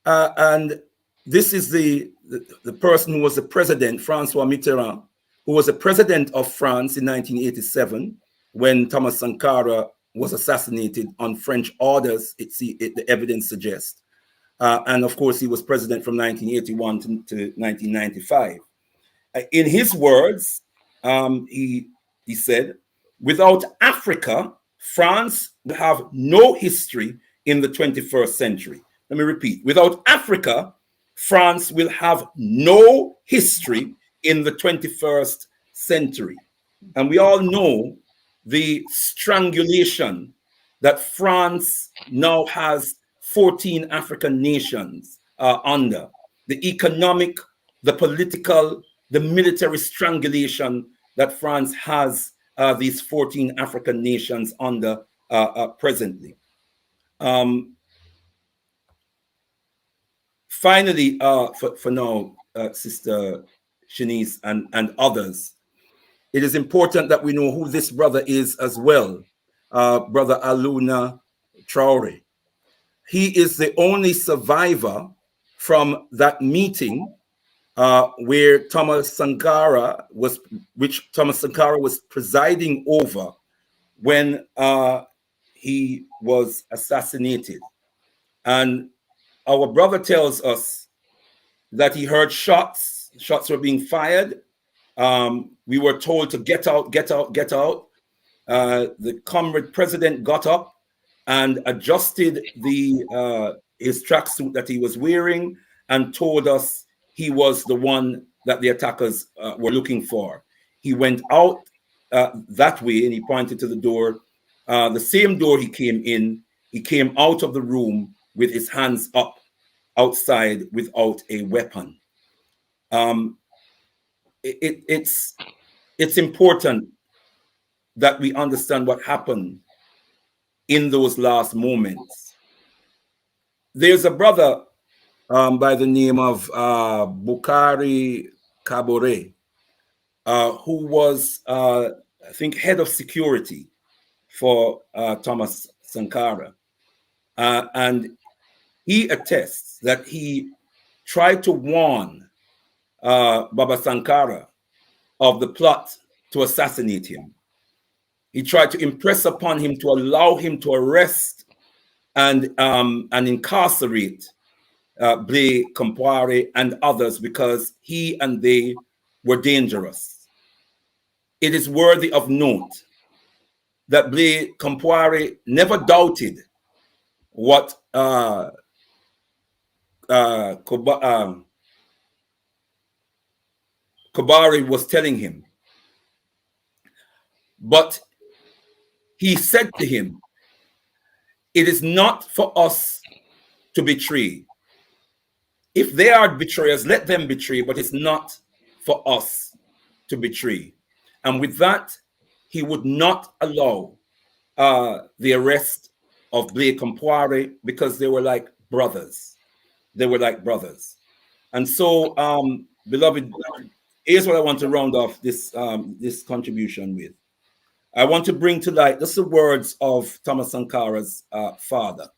And this is the person who was the president, Francois Mitterrand, who was the president of France in 1987 when Thomas Sankara was assassinated on French orders. The evidence suggests. And of course, he was president from 1981 to 1995. In his words, he said, "Without Africa, France would have no history in the 21st century." Let me repeat. Without Africa, France will have no history in the 21st century. And we all know the strangulation that France now has 14 African nations under. The economic, the political, the military strangulation that France has these 14 African nations under presently. Finally, for now, Sister Shanice and others, it is important that we know who this brother is as well, Brother Aluna Traore. He is the only survivor from that meeting where Thomas Sankara was presiding over when he was assassinated. And our brother tells us that he heard shots were being fired. We were told to get out, get out, get out. The comrade president got up and adjusted his tracksuit that he was wearing and told us he was the one that the attackers were looking for. He went out that way and he pointed to the door, the same door he came in. He came out of the room with his hands up outside without a weapon. It's important that we understand what happened in those last moments. There's a brother by the name of Bukari Kabore, who was, I think, head of security for Thomas Sankara. And he attests that he tried to warn Baba Sankara of the plot to assassinate him. He tried to impress upon him to allow him to arrest and incarcerate Blé Compaoré and others because he and they were dangerous. It is worthy of note that Blé Compaoré never doubted what Compaoré was telling him. But he said to him, it is not for us to betray. If they are betrayers, let them betray, but it's not for us to betray. And with that, he would not allow the arrest of Blé Compaoré because they were like brothers. They were like brothers. And so, beloved, here's what I want to round off this, this contribution with. I want to bring to light just the words of Thomas Sankara's father.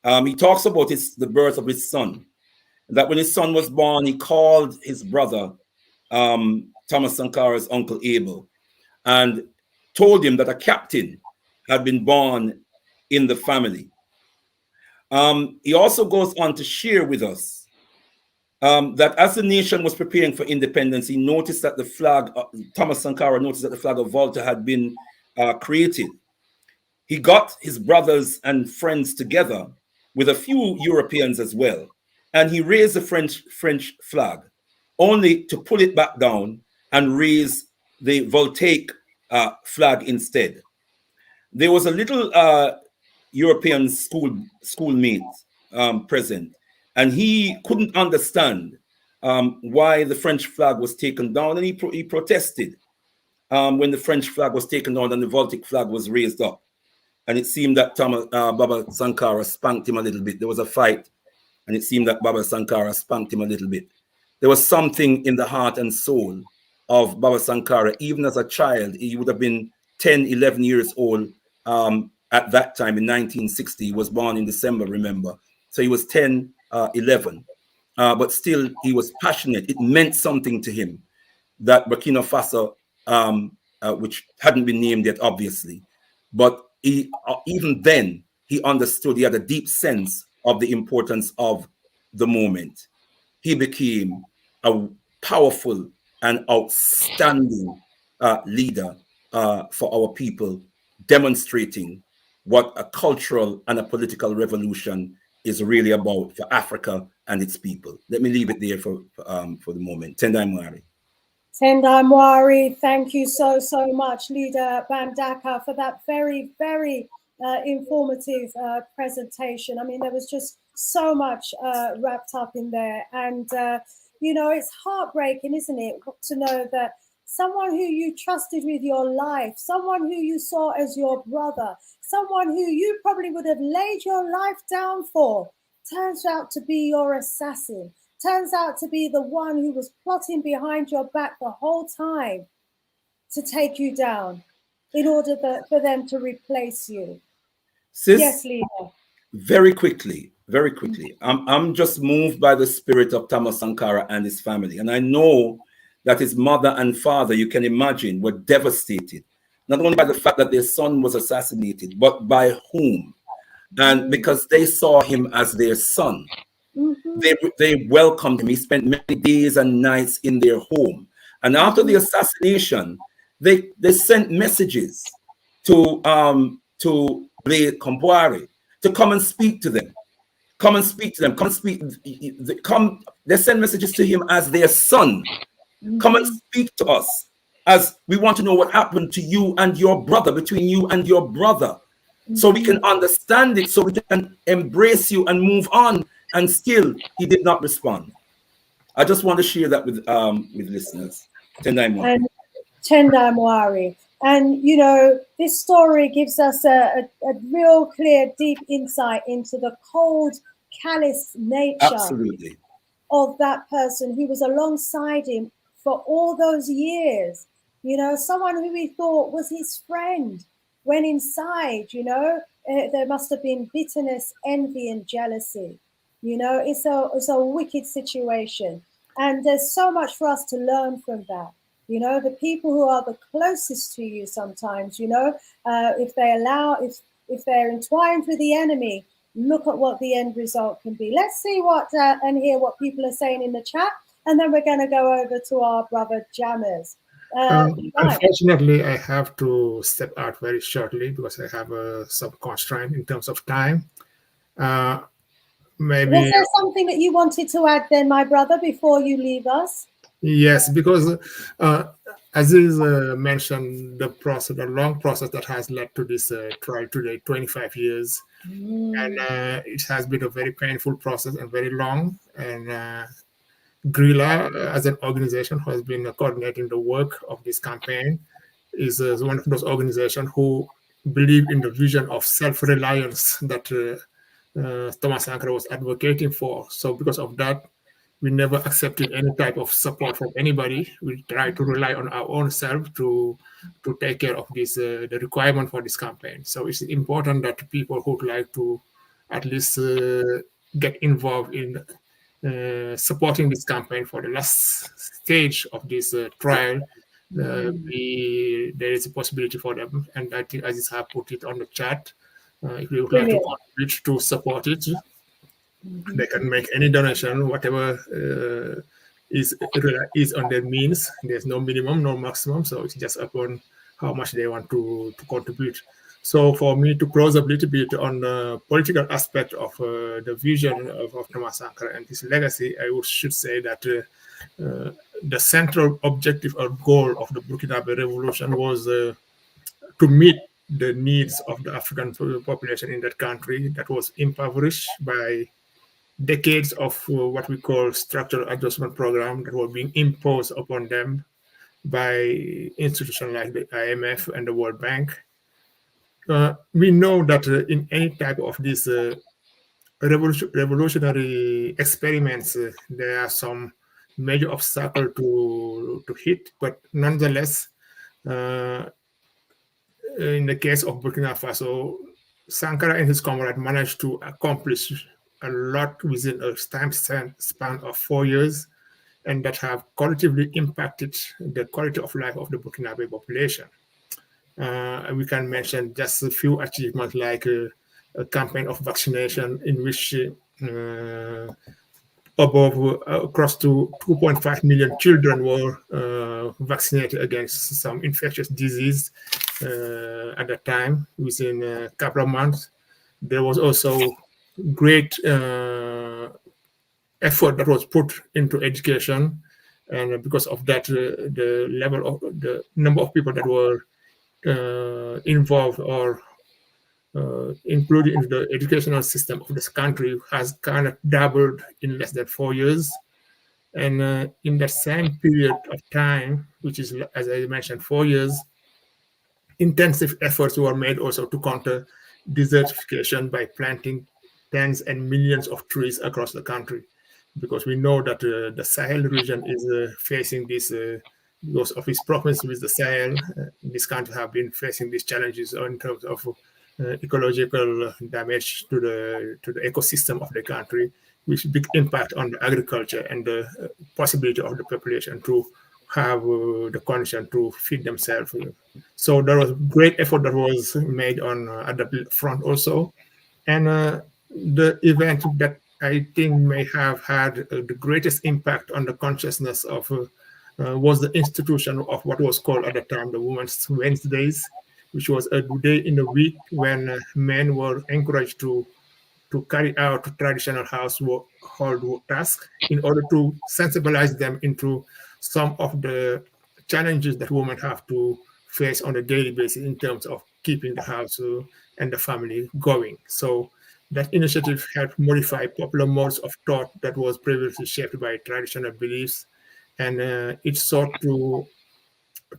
He talks about the birth of his son. That when his son was born, he called his brother, Thomas Sankara's uncle Abel, and told him that a captain had been born in the family. He also goes on to share with us that as the nation was preparing for independence, he noticed that the flag, Thomas Sankara noticed that the flag of Volta had been created. He got his brothers and friends together with a few Europeans as well, and he raised the French flag, only to pull it back down and raise the Voltaic flag instead. There was a little European schoolmate present, and he couldn't understand why the French flag was taken down, and he protested when the French flag was taken down and the Voltaic flag was raised up. And it seemed that Baba Sankara spanked him a little bit. There was a fight, and it seemed that Baba Sankara spanked him a little bit. There was something in the heart and soul of Baba Sankara. Even as a child, he would have been 10, 11 years old at that time in 1960. He was born in December, remember. So he was 10, 11. But still, he was passionate. It meant something to him that Burkina Faso, which hadn't been named yet, obviously. But he, even then, he understood, he had a deep sense of the importance of the moment. He became a powerful and outstanding leader for our people, demonstrating what a cultural and a political revolution is really about for Africa and its people. Let me leave it there for the moment. Tendai Mwari. Tendai Mwari, thank you so much, Leader Bandaka, for that very, very informative presentation. I mean, there was just so much wrapped up in there. And, you know, it's heartbreaking, isn't it, to know that someone who you trusted with your life, someone who you saw as your brother, someone who you probably would have laid your life down for, turns out to be your assassin. Turns out to be the one who was plotting behind your back the whole time to take you down in order for them to replace you. Sis, yes, Leader. Very quickly. I'm just moved by the spirit of Thomas Sankara and his family. And I know that his mother and father, you can imagine, were devastated, not only by the fact that their son was assassinated, but by whom? And because they saw him as their son. They welcomed him. He spent many days and nights in their home. And after the assassination, they sent messages to Blaise Compaoré to come and speak to them. They send messages to him as their son. Come and speak to us, as we want to know what happened to you and your brother, between you and your brother, so we can understand it, so we can embrace you and move on. And still, he did not respond. I just want to share that with listeners. Tendai Mwari. And, you know, this story gives us a real clear, deep insight into the cold, callous nature of that person who was alongside him for all those years. You know, someone who he thought was his friend, when inside, you know, there must have been bitterness, envy, and jealousy. You know, it's a wicked situation. And there's so much for us to learn from that. You know, the people who are the closest to you sometimes, you know, if they're entwined with the enemy, look at what the end result can be. Let's see what and hear what people are saying in the chat. And then we're going to go over to our brother Jammers. Unfortunately, I have to step out very shortly because I have some constraint in terms of time. Maybe. Was there something that you wanted to add then, my brother, before you leave us? Yes, because Aziz mentioned the long process that has led to this trial today, 25 years. And it has been a very painful process and very long. And Guerrilla, as an organization who has been coordinating the work of this campaign, is one of those organizations who believe in the vision of self-reliance that Thomas Sankara was advocating for. So because of that, we never accepted any type of support from anybody. We try to rely on our own self to take care of this the requirement for this campaign. So it's important that people who would like to at least get involved in supporting this campaign for the last stage of this trial, there is a possibility for them. And I think Aziz have put it on the chat. If you would like to contribute to support it, they can make any donation, whatever is on their means. There's no minimum, no maximum, so it's just upon how much they want to contribute. So for me to close a little bit on the political aspect of the vision of Thomas Sankara and his legacy, I should say that the central objective or goal of the Burkinabe Revolution was to meet the needs of the African population in that country that was impoverished by decades of what we call structural adjustment program that were being imposed upon them by institutions like the IMF and the World Bank. We know that in any type of these revolutionary experiments, there are some major obstacles to hit, but nonetheless, in the case of Burkina Faso, Sankara and his comrade managed to accomplish a lot within a time span of 4 years, and that have qualitatively impacted the quality of life of the Burkinabe population. We can mention just a few achievements like a campaign of vaccination in which close to 2.5 million children were vaccinated against some infectious disease at that time within a couple of months. There was also great effort that was put into education, And because of that, the level of the number of people that were involved or included in the educational system of this country has kind of doubled in less than 4 years. And in that same period of time, which is, as I mentioned, 4 years, intensive efforts were made also to counter desertification by planting tens and millions of trees across the country, because we know that the Sahel region is facing this, because of its proximity with the Sahel, this country have been facing these challenges in terms of ecological damage to the ecosystem of the country, with big impact on the agriculture and the possibility of the population to have the condition to feed themselves. So there was great effort that was made on at the front also. And the event that I think may have had the greatest impact on the consciousness of was the institution of what was called at the time the Women's Wednesdays, which was a day in the week when men were encouraged to carry out traditional household tasks in order to sensibilize them into some of the challenges that women have to face on a daily basis in terms of keeping the house and the family going. So that initiative helped modify popular modes of thought that was previously shaped by traditional beliefs, and it sought to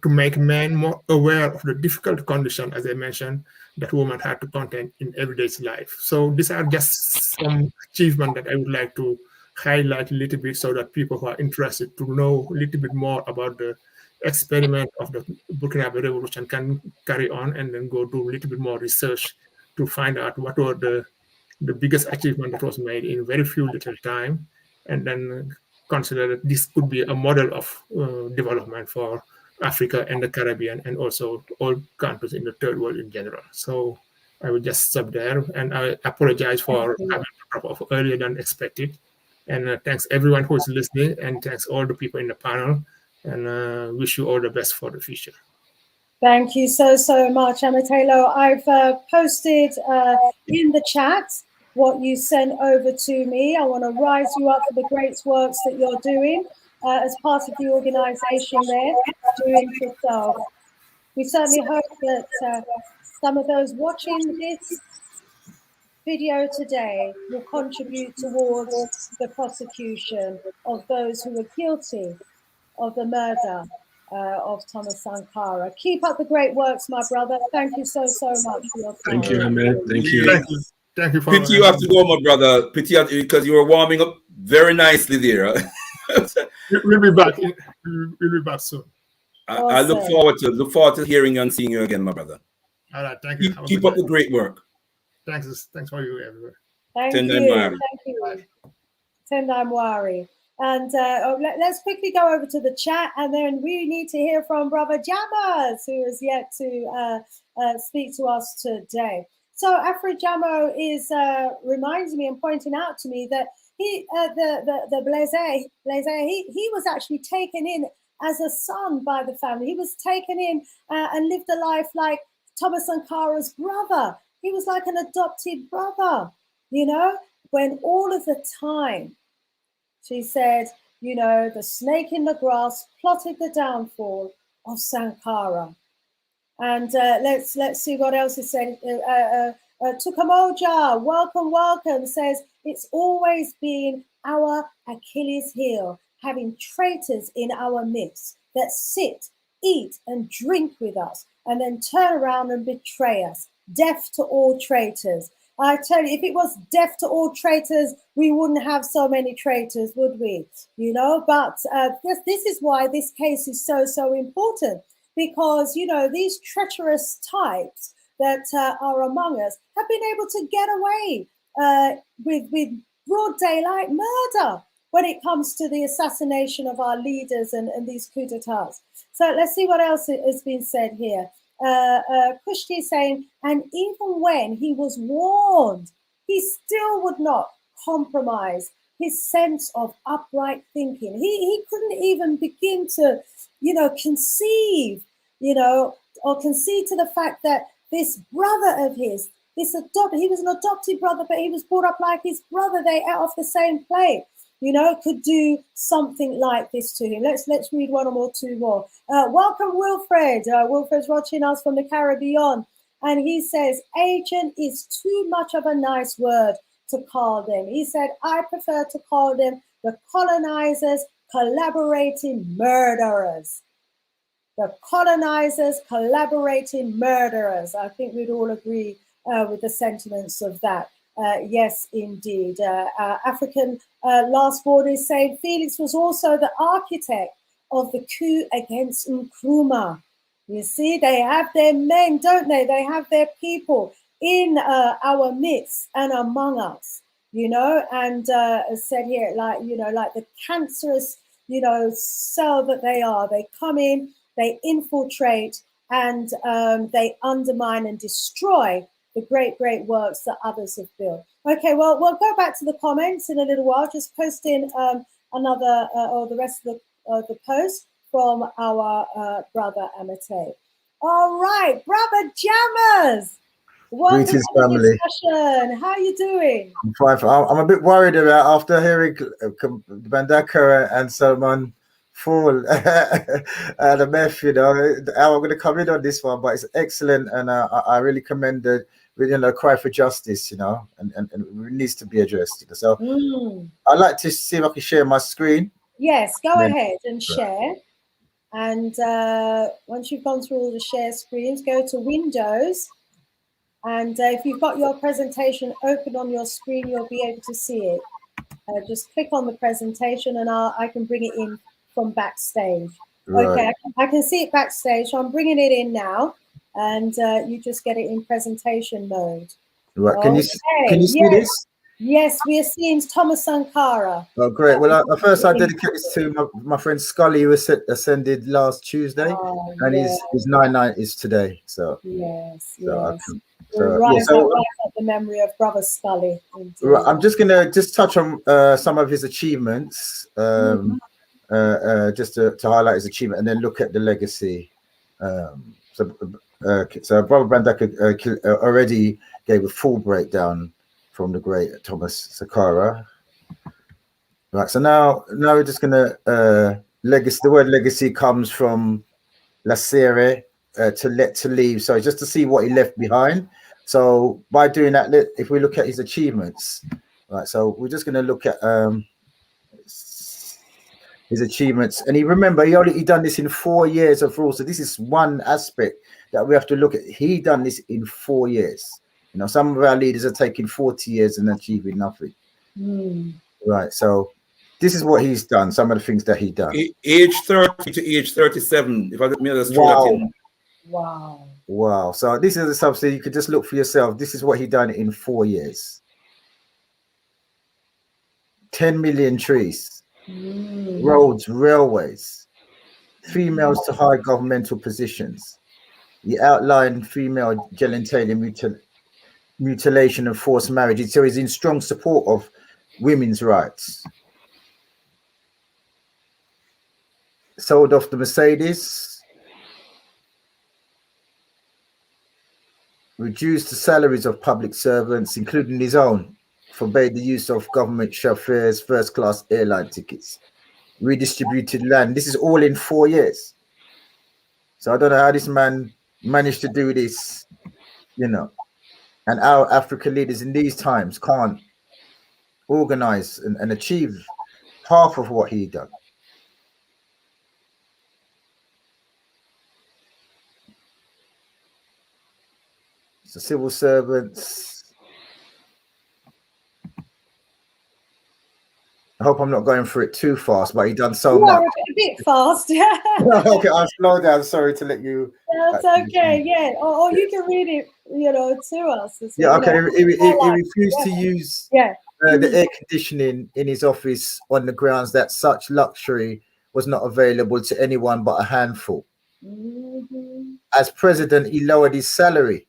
make men more aware of the difficult condition, as I mentioned, that women had to contend in everyday life. So these are just some achievements that I would like to highlight a little bit so that people who are interested to know a little bit more about the experiment of the Burkinabe Revolution can carry on and then go do a little bit more research to find out what were the biggest achievement that was made in very few little time, and then consider that this could be a model of development for Africa and the Caribbean, and also all countries in the third world in general. So I will just stop there, and I apologize for having to drop off earlier than expected. And thanks everyone who is listening, and thanks all the people in the panel, and wish you all the best for the future. Thank you so much, Amatelo. I've posted in the chat what you sent over to me. I want to rise you up for the great works that you're doing as part of the organization there, doing for self. We certainly hope that some of those watching this video today will contribute towards the prosecution of those who were guilty of the murder of Thomas Sankara. Keep up the great works, my brother. Thank you so much for your time. Thank you, Ahmed. Thank you. Thank you for Pity you have to go, my brother. Pity because you were warming up very nicely there. We'll be back. We'll be back soon. Awesome. I look forward to hearing you and seeing you again, my brother. All right, thank you. Keep up the great work. Thanks for you, everywhere. Thank you. Tendai Mwari. And let's quickly go over to the chat, and then we need to hear from Brother Jammers, who is yet to speak to us today. So Afro Jamo is reminds me and pointing out to me that he, the Blaise, he was actually taken in as a son by the family. He was taken in and lived a life like Thomas Sankara's brother. He was like an adopted brother, you know, when all of the time she said, you know, the snake in the grass plotted the downfall of Sankara. And let's see what else is said. Tukamoja, welcome, says, it's always been our Achilles heel, having traitors in our midst that sit, eat and drink with us and then turn around and betray us. Deaf to all traitors. I tell you, if it was deaf to all traitors, we wouldn't have so many traitors, would we? You know, but this is why this case is so important, because, you know, these treacherous types that are among us have been able to get away with broad daylight murder when it comes to the assassination of our leaders and these coups d'etats. So let's see what else has been said here. Kushti saying, and even when he was warned, he still would not compromise his sense of upright thinking. He couldn't even begin to, you know, conceive, you know, or concede to the fact that this brother of his, he was an adopted brother, but he was brought up like his brother. They ate off the same plate. you know, could do something like this to him. Let's read one or two more. Welcome, Wilfred. Wilfred's watching us from the Caribbean. And he says, agent is too much of a nice word to call them. He said, I prefer to call them the colonizers collaborating murderers. The colonizers collaborating murderers. I think we'd all agree with the sentiments of that. Yes, indeed. African Last Word is saying Felix was also the architect of the coup against Nkrumah. You see, they have their men, don't they? They have their people in our midst and among us, you know, and said here, like, you know, like the cancerous, you know, cell that they are. They come in, they infiltrate, and they undermine and destroy the great, great works that others have built. Okay, well, we'll go back to the comments in a little while. Just post in another or the rest of the post from our brother Amate. All right, brother Jammers. Welcome Greetings, to the family. discussion. How are you doing? I'm fine. I'm a bit worried about after hearing Bandaka and Salman fall the meth, you know, how I'm going to come in on this one, but it's excellent, and I really commend the, you know, cry for justice, you know, and it needs to be addressed. So I'd like to see if I can share my screen. Yes, go ahead and share. And once you've gone through all the share screens, go to Windows. And if you've got your presentation open on your screen, you'll be able to see it. Just click on the presentation and I can bring it in from backstage. Right. Okay, I can see it backstage, so I'm bringing it in now. And you just get it in presentation mode. Right, can you see this? Yes, we are seeing Thomas Sankara. Oh, great. Well, first I dedicate this to my friend Scully, who ascended last Tuesday, and his 9/9 is today. So yes. So rise up the memory of Brother Scully. Right, I'm just going to touch on some of his achievements, just to highlight his achievement, and then look at the legacy. So Brother Bandaka already gave a full breakdown from the great Thomas Sankara. Right, so now we're just going to legacy. The word legacy comes from lasere, to leave. So just to see what he left behind. So by doing that, if we look at his achievements, right, so we're just going to look at his achievements. And he done this in 4 years of rule. So this is one aspect that we have to look at. He done this in 4 years. You know, some of our leaders are taking 40 years and achieving nothing. Right, so this is what he's done, some of the things that he done. Age 30 to age 37, if I may just throw that in. Wow. So this is the substance you could just look for yourself. This is what he done in 4 years. 10 million trees, roads, railways, females to high governmental positions. He outlined female genitalia mutilation and forced marriage. So he's in strong support of women's rights. Sold off the Mercedes. Reduced the salaries of public servants, including his own. Forbade the use of government chauffeurs, first-class airline tickets. Redistributed land. This is all in 4 years. So I don't know how this man managed to do this, you know. And our African leaders in these times can't organize and achieve half of what he done. So civil servants. I hope I'm not going through it too fast, but he done so much. A bit fast, yeah. Okay, I'll slow down. Sorry to let you. That's okay, yeah. Or you can read it, you know, to us. Yeah, okay. He refused to use the air conditioning in his office on the grounds that such luxury was not available to anyone but a handful. As president, he lowered his salary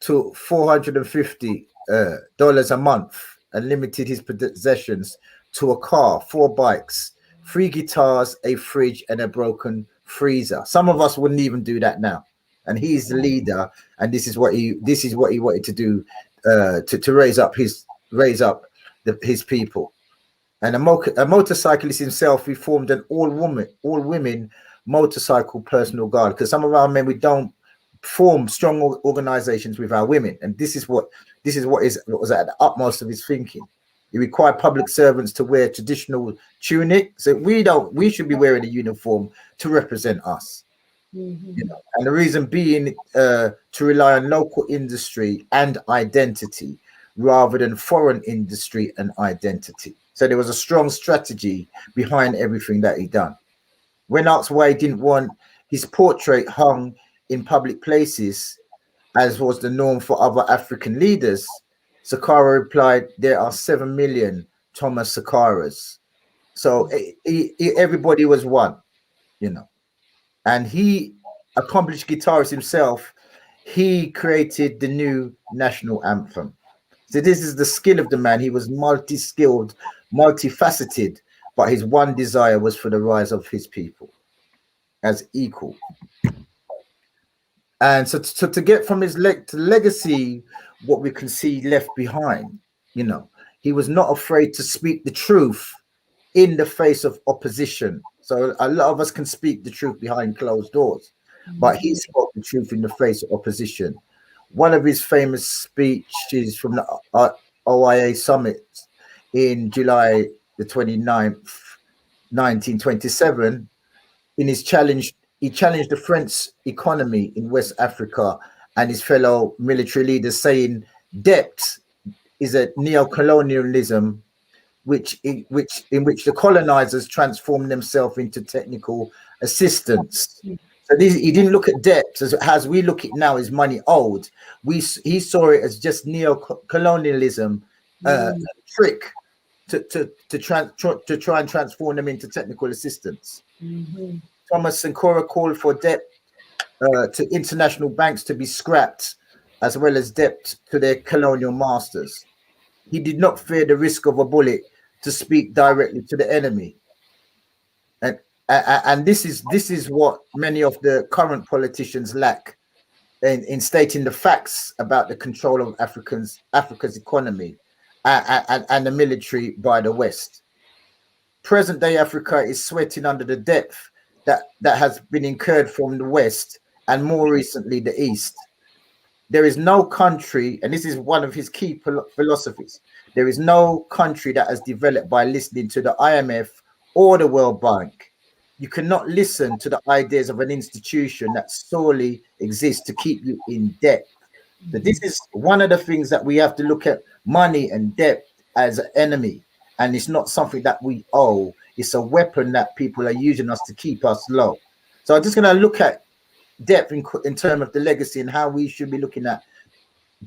to $450 a month and limited his possessions to a car, 4 bikes, 3 guitars, a fridge, and a broken freezer. Some of us wouldn't even do that now. And he's the leader, and this is what he wanted to do to raise up his people. And a motorcyclist himself, he formed an all women motorcycle personal guard, because some of our men, we don't form strong organizations with our women, and this is what was at the utmost of his thinking. He required public servants to wear traditional tunic, so we should be wearing a uniform to represent us. You know, and the reason being to rely on local industry and identity rather than foreign industry and identity. So there was a strong strategy behind everything that he done. When asked why he didn't want his portrait hung in public places, as was the norm for other African leaders, Sankara replied, "There are 7 million Thomas Sankaras." So everybody was one, you know. And he, accomplished guitarist himself, he created the new national anthem. So this is the skill of the man. He was multi-skilled, multifaceted, but his one desire was for the rise of his people as equal. And so to get from his legacy, what we can see left behind, you know, he was not afraid to speak the truth in the face of opposition. So a lot of us can speak the truth behind closed doors, but he spoke the truth in the face of opposition. One of his famous speeches from the OIA summit in July the 29th, 1927, in his challenge, he challenged the French economy in West Africa and his fellow military leaders, saying debt is a neocolonialism in which the colonizers transformed themselves into technical assistants. So he didn't look at debt as we look at now as money owed. He saw it as just neo-colonialism trick to try and transform them into technical assistants. Thomas Sankara called for debt to international banks to be scrapped, as well as debt to their colonial masters. He did not fear the risk of a bullet to speak directly to the enemy. And this is what many of the current politicians lack in stating the facts about the control of Africa's economy and the military by the West. Present day Africa is sweating under the debt that has been incurred from the West and more recently the East. There is no country, and this is one of his key philosophies, there is no country that has developed by listening to the IMF or the World Bank. You cannot listen to the ideas of an institution that solely exists to keep you in debt. But this is one of the things that we have to look at, money and debt as an enemy. And it's not something that we owe. It's a weapon that people are using us to keep us low. So I'm just going to look at debt in terms of the legacy and how we should be looking at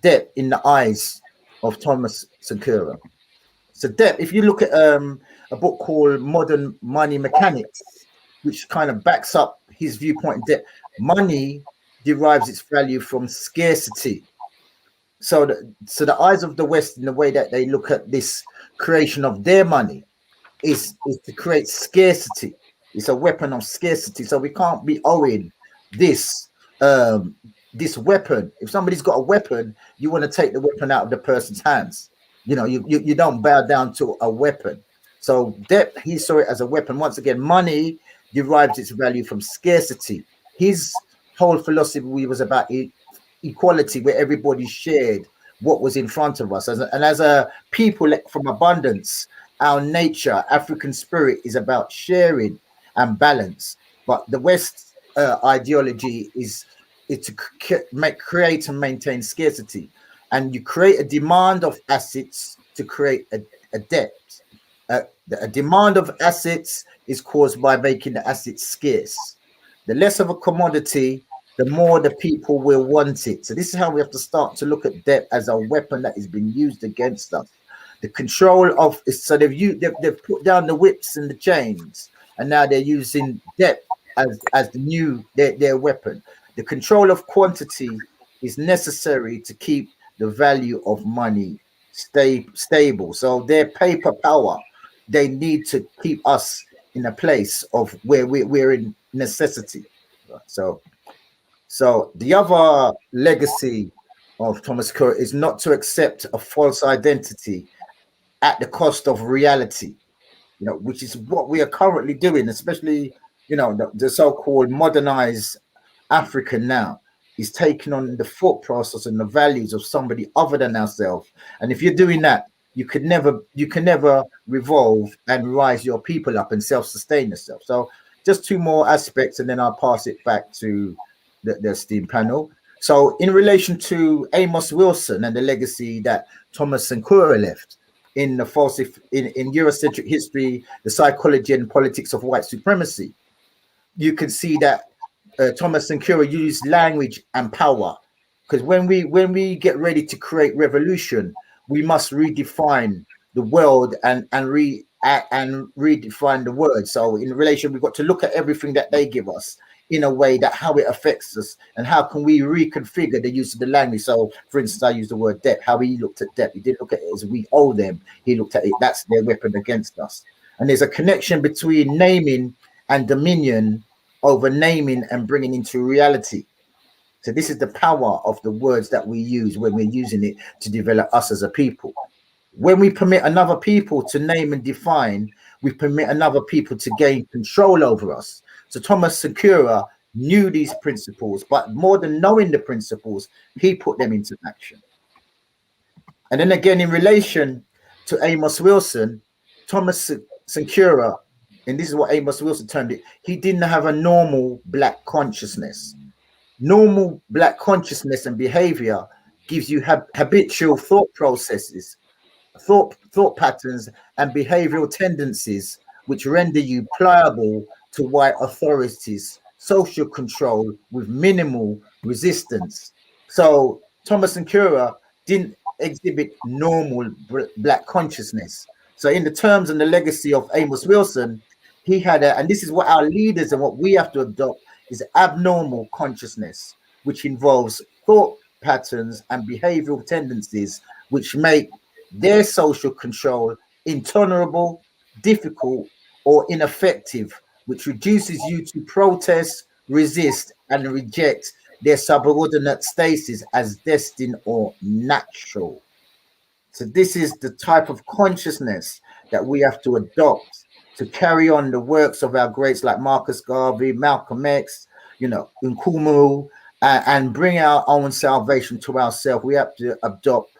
debt in the eyes of Thomas Sankara. So debt, if you look at a book called Modern Money Mechanics, which kind of backs up his viewpoint in debt, money derives its value from scarcity. So the eyes of the West, in the way that they look at this creation of their money, is to create scarcity. It's a weapon of scarcity. So we can't be owing this weapon. If somebody's got a weapon, you want to take the weapon out of the person's hands. You know, you don't bow down to a weapon. So debt, he saw it as a weapon. Once again, money derives its value from scarcity. His whole philosophy was about equality, where everybody shared what was in front of us. And as a people from abundance, our nature, African spirit, is about sharing and balance. But the West ideology is to create and maintain scarcity. And you create a demand of assets to create a debt. A demand of assets is caused by making the assets scarce. The less of a commodity, the more the people will want it. So this is how we have to start to look at debt as a weapon that is being used against us. The control of, so they've put down the whips and the chains, and now they're using debt as the new their weapon. The control of quantity is necessary to keep the value of money stable. So their paper power, they need to keep us in a place of where we're in necessity. So the other legacy of Thomas Sankara is not to accept a false identity at the cost of reality. you know, which is what we are currently doing, especially, you know, the so-called modernized African now is taking on the thought process and the values of somebody other than ourselves. And if you're doing that, you can never revolve and rise your people up and self-sustain yourself. So just two more aspects, and then I'll pass it back to the esteemed panel. So in relation to Amos Wilson and the legacy that Thomas Sankara left in the in Eurocentric history, the psychology and politics of white supremacy, you can see that Thomas Sankara used language and power, because when we get ready to create revolution, we must redefine the world and redefine the word. So in relation, we've got to look at everything that they give us in a way that how it affects us and how can we reconfigure the use of the language. So for instance, I use the word debt. How he looked at debt, he didn't look at it as we owe them. He looked at it, that's their weapon against us. And there's a connection between naming and dominion over naming and bringing into reality. So this is the power of the words that we use when we're using it to develop us as a people. When we permit another people to name and define, we permit another people to gain control over us. So Thomas Sankara knew these principles, but more than knowing the principles, he put them into action. And then again, in relation to Amos Wilson, Thomas Sankara, and this is what Amos Wilson termed it, he didn't have a normal black consciousness. Normal black consciousness and behavior gives you habitual thought processes, thought patterns, and behavioral tendencies, which render you pliable to white authorities, social control with minimal resistance. So Thomas Sankara didn't exhibit normal black consciousness. So in the terms and the legacy of Amos Wilson, he had and this is what our leaders and what we have to adopt, is abnormal consciousness, which involves thought patterns and behavioral tendencies, which make their social control intolerable, difficult, or ineffective, which reduces you to protest, resist, and reject their subordinate status as destined or natural. So this is the type of consciousness that we have to adopt to carry on the works of our greats like Marcus Garvey, Malcolm X, you know, Nkrumah, and bring our own salvation to ourselves. We have to adopt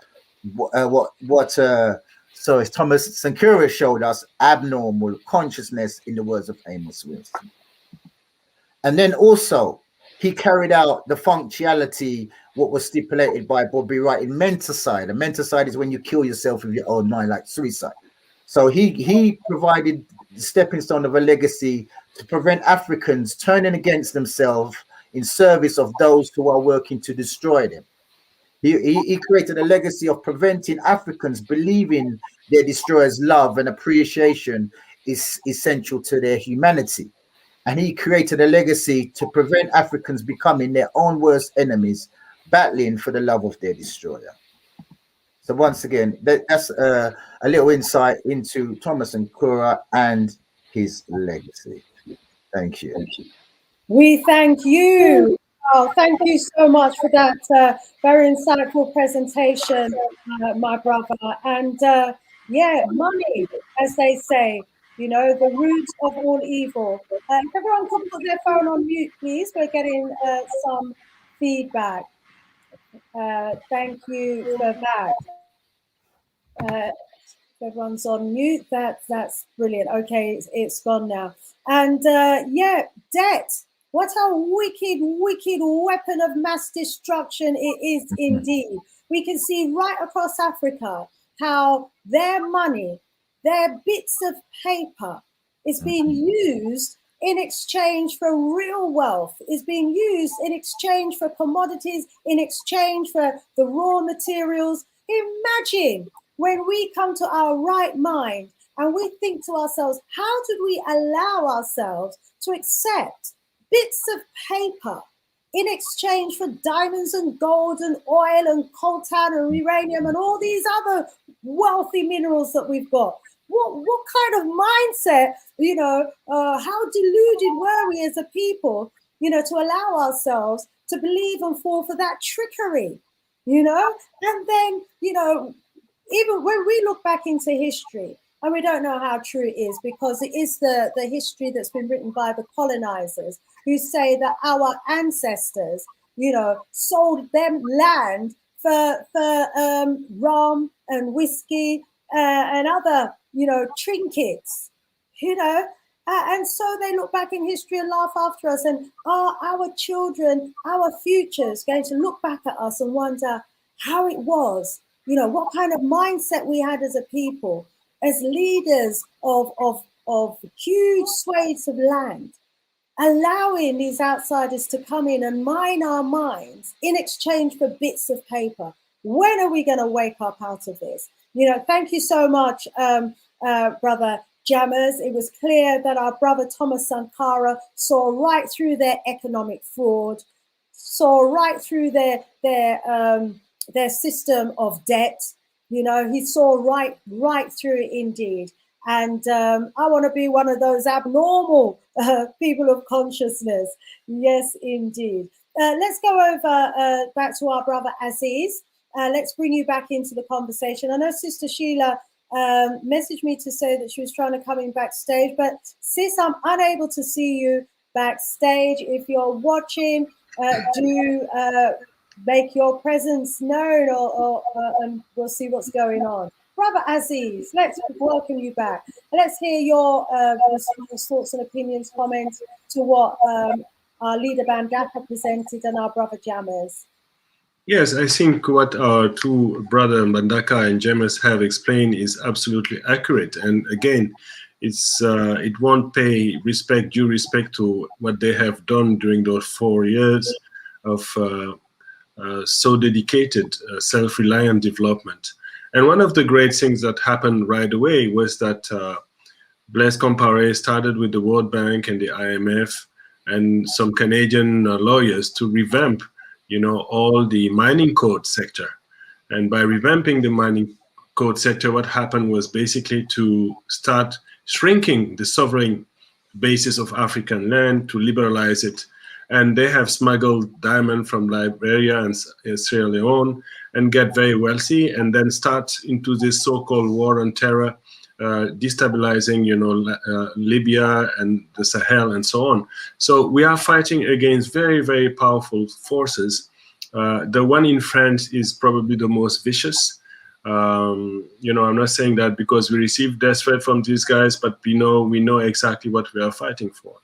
what Thomas Sankara showed us, abnormal consciousness, in the words of Amos Wilson. And then also he carried out the functionality, what was stipulated by Bobby Wright in menticide. And menticide is when you kill yourself with your own mind, like suicide. So he provided the stepping stone of a legacy to prevent Africans turning against themselves in service of those who are working to destroy them. He created a legacy of preventing Africans believing their destroyers' love and appreciation is essential to their humanity. And he created a legacy to prevent Africans becoming their own worst enemies, battling for the love of their destroyer. So once again, that's a little insight into Thomas Sankara and his legacy. Thank you. We thank you. Oh, thank you so much for that very insightful presentation, my brother. And yeah, money, as they say, you know, the root of all evil. If everyone could put their phone on mute, please. We're getting some feedback. Thank you for that. Everyone's on mute. That's brilliant. Okay, it's gone now. And yeah, debt. What a wicked, wicked weapon of mass destruction it is indeed. We can see right across Africa how their money, their bits of paper is being used in exchange for real wealth, is being used in exchange for commodities, in exchange for the raw materials. Imagine when we come to our right mind and we think to ourselves, how did we allow ourselves to accept bits of paper in exchange for diamonds and gold and oil and coltan and uranium and all these other wealthy minerals that we've got? What kind of mindset, you know, how deluded were we as a people, you know, to allow ourselves to believe and fall for that trickery, you know? And then, you know, even when we look back into history, And we don't know how true it is, because it is the history that's been written by the colonizers, who say that our ancestors, you know, sold them land for rum and whiskey and other, you know, trinkets, you know. And so they look back in history and laugh after us, and are our children, our futures, going to look back at us and wonder how it was, you know, what kind of mindset we had as a people, as leaders of huge swathes of land, allowing these outsiders to come in and mine our minds in exchange for bits of paper. When are we going to wake up out of this? You know, thank you so much, Brother Jammers. It was clear that our brother Thomas Sankara saw right through their economic fraud, saw right through their system of debt. You know, he saw right through it indeed. And I want to be one of those abnormal people of consciousness. Yes, indeed. Let's go over back to our brother Aziz. Let's bring you back into the conversation. I know Sister Sheila messaged me to say that she was trying to come in backstage, but sis, I'm unable to see you backstage. If you're watching, do make your presence known, or and we'll see what's going on. Brother Aziz, let's welcome you back. Let's hear your thoughts and opinions, comments to what our leader Bandaka presented and our brother Jammers. Yes, I think what our two brother Bandaka and Jammers have explained is absolutely accurate. And again, it won't pay due respect to what they have done during those 4 years of so dedicated, self-reliant development. And one of the great things that happened right away was that Blaise Compaoré started with the World Bank and the IMF and some Canadian lawyers to revamp, you know, all the mining code sector. And by revamping the mining code sector, what happened was basically to start shrinking the sovereign basis of African land, to liberalize it. And they have smuggled diamond from Liberia and Sierra Leone and get very wealthy, and then start into this so-called war on terror, destabilizing, you know, Libya and the Sahel and so on. So we are fighting against very, very powerful forces. The one in France is probably the most vicious. You know, I'm not saying that because we receive death threat from these guys, but we know exactly what we are fighting for.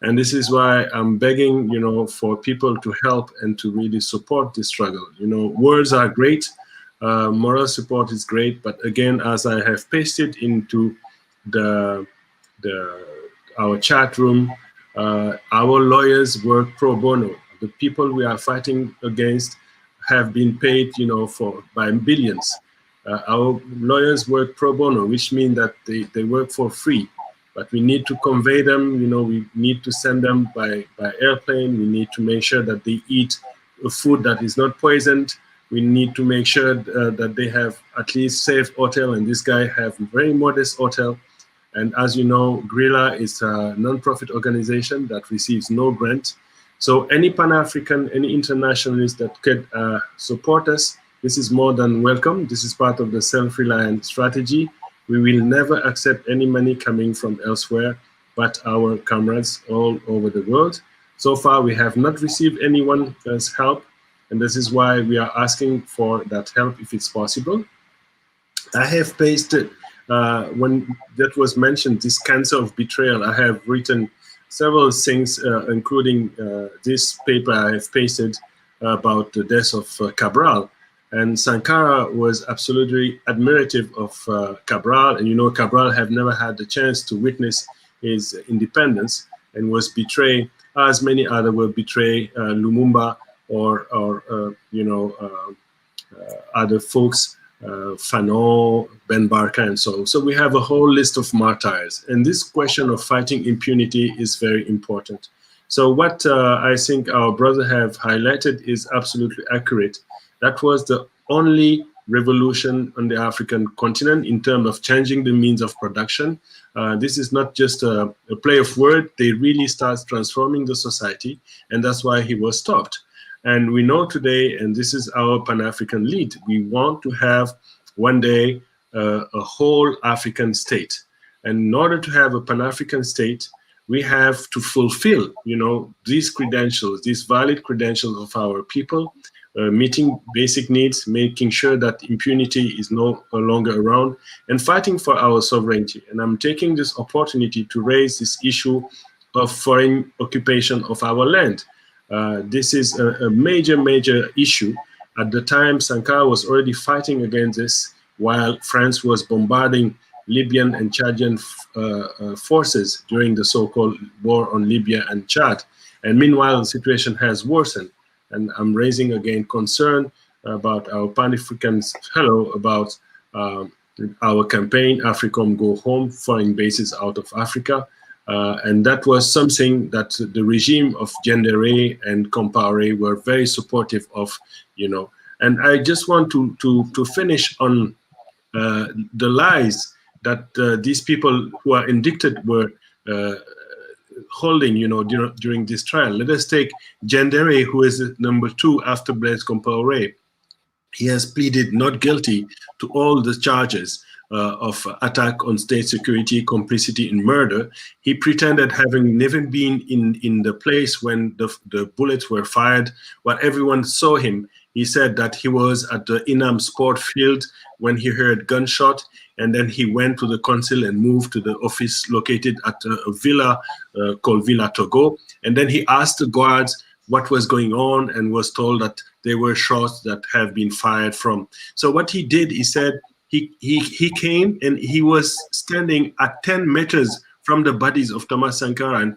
And this is why I'm begging, you know, for people to help and to really support this struggle. You know, words are great, moral support is great, but again, as I have pasted into our chat room, our lawyers work pro bono. The people we are fighting against have been paid, you know, by billions. Our lawyers work pro bono, which means that they work for free. But we need to convey them, you know, we need to send them by airplane. We need to make sure that they eat food that is not poisoned. We need to make sure that they have at least safe hotel, and this guy have very modest hotel. And as you know, Guerrilla is a non-profit organization that receives no grant. So any Pan-African, any internationalist that could support us, this is more than welcome. This is part of the self-reliant strategy. We will never accept any money coming from elsewhere but our comrades all over the world. So far, we have not received anyone's help, and this is why we are asking for that help if it's possible. I have pasted, when that was mentioned, this cancer of betrayal, I have written several things, including this paper I have pasted about the death of Cabral. And Sankara was absolutely admirative of Cabral. And you know, Cabral have never had the chance to witness his independence and was betrayed, as many others were betrayed, Lumumba or you know, other folks, Fanon, Ben Barka, and so on. So we have a whole list of martyrs. And this question of fighting impunity is very important. So what I think our brother have highlighted is absolutely accurate. That was the only revolution on the African continent in terms of changing the means of production. This is not just a play of words. They really start transforming the society, and that's why he was stopped. And we know today, and this is our Pan-African lead, we want to have one day a whole African state. And in order to have a Pan-African state, we have to fulfill, these credentials, these valid credentials of our people, meeting basic needs, making sure that impunity is no longer around, and fighting for our sovereignty. And I'm taking this opportunity to raise this issue of foreign occupation of our land. This is a major, major issue. At the time, Sankara was already fighting against this while France was bombarding Libyan and Chadian forces during the so-called war on Libya and Chad. And meanwhile, the situation has worsened. And I'm raising again concern about our Pan-African fellow, about our campaign, AFRICOM Go Home, foreign bases out of Africa. And that was something that the regime of Gendere and Compaoré were very supportive of, And I just want to finish on the lies that these people who are indicted were holding, during this trial. Let us take Gendere, who is number 2 after Blaise Compaoré. He has pleaded not guilty to all the charges of attack on state security, complicity in murder. He pretended having never been in the place when the bullets were fired, while everyone saw him. He said that he was at the Inam sport field when he heard gunshot, and then he went to the consul and moved to the office located at a villa called Villa Togo. And then he asked the guards what was going on and was told that there were shots that have been fired from. So what he did, he said, he came and he was standing at 10 meters from the bodies of Thomas Sankara and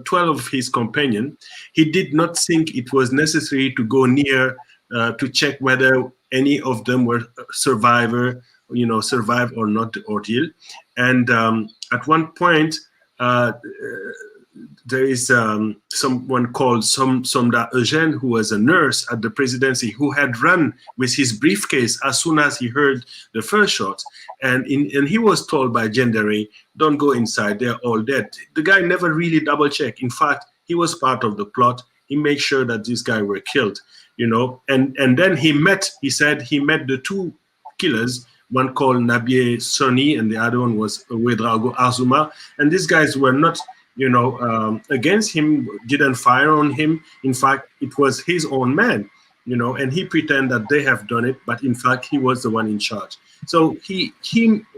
12 of his companions. He did not think it was necessary to go near to check whether any of them were survived or not the ordeal. And at one point, there is someone called Somda Eugène, who was a nurse at the presidency, who had run with his briefcase as soon as he heard the first shots. And he was told by Gendere, don't go inside, they're all dead. The guy never really double-checked. In fact, he was part of the plot. He made sure that these guys were killed, And then he said he met the 2 killers, one called Nabie Soni and the other one was Ouedraogo Azuma. And these guys were not against him, didn't fire on him. In fact, it was his own man, and he pretended that they have done it, but in fact, he was the one in charge. So he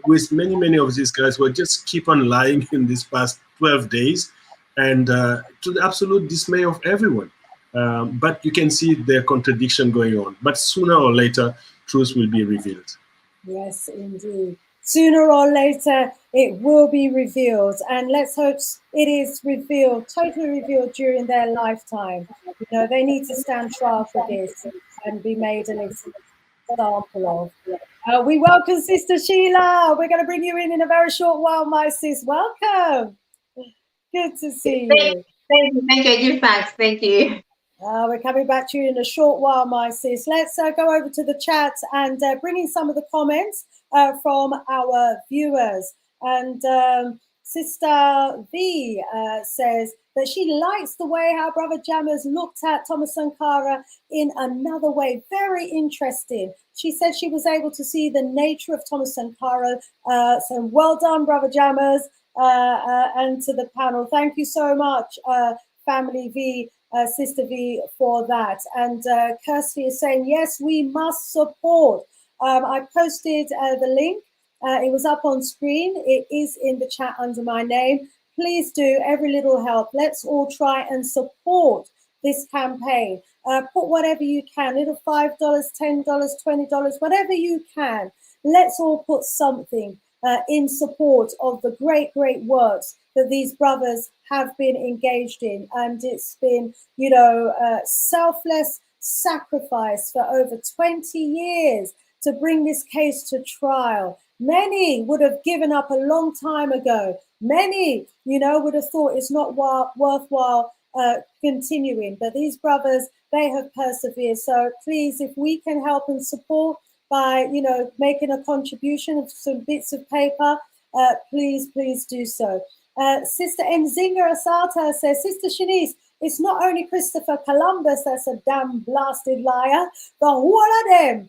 with many of these guys will just keep on lying in these past 12 days, and to the absolute dismay of everyone. But you can see their contradiction going on. But sooner or later, truth will be revealed. Yes, indeed. Sooner or later, it will be revealed. And let's hope it is revealed, totally revealed during their lifetime. They need to stand trial for this and be made an example of. We welcome Sister Sheila. We're going to bring you in a very short while, my sis. Welcome. Good to see you. Thank you. Thanks. Thank you. We're coming back to you in a short while, my sis. Let's go over to the chat and bring in some of the comments from our viewers. And Sister V says that she likes the way how Brother Jammers looked at Thomas Sankara in another way. Very interesting. She said she was able to see the nature of Thomas Sankara. So well done, Brother Jammers, and to the panel. Thank you so much, Family V. Sister V, for that. And Kirsty is saying, yes, we must support. I posted the link. It was up on screen. It is in the chat under my name. Please do, every little help. Let's all try and support this campaign. Put whatever you can, little $5, $10, $20, whatever you can. Let's all put something in support of the great, great works that these brothers have been engaged in. And it's been, selfless sacrifice for over 20 years to bring this case to trial. Many would have given up a long time ago. Many, would have thought it's not worthwhile continuing. But these brothers, they have persevered. So please, if we can help and support by, making a contribution of some bits of paper, please do so. Sister Nzinga Asata says, Sister Shanice, it's not only Christopher Columbus that's a damn blasted liar, the whole of them.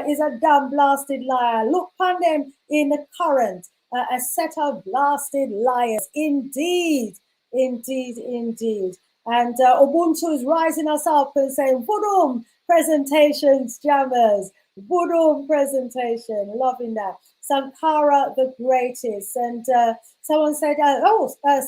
is a damn blasted liar. Look upon them in the current, a set of blasted liars. Indeed, indeed, indeed. And Ubuntu is rising us up and saying, Budum presentations, jammers. Budum presentation. Loving that. Sankara the greatest. And someone said,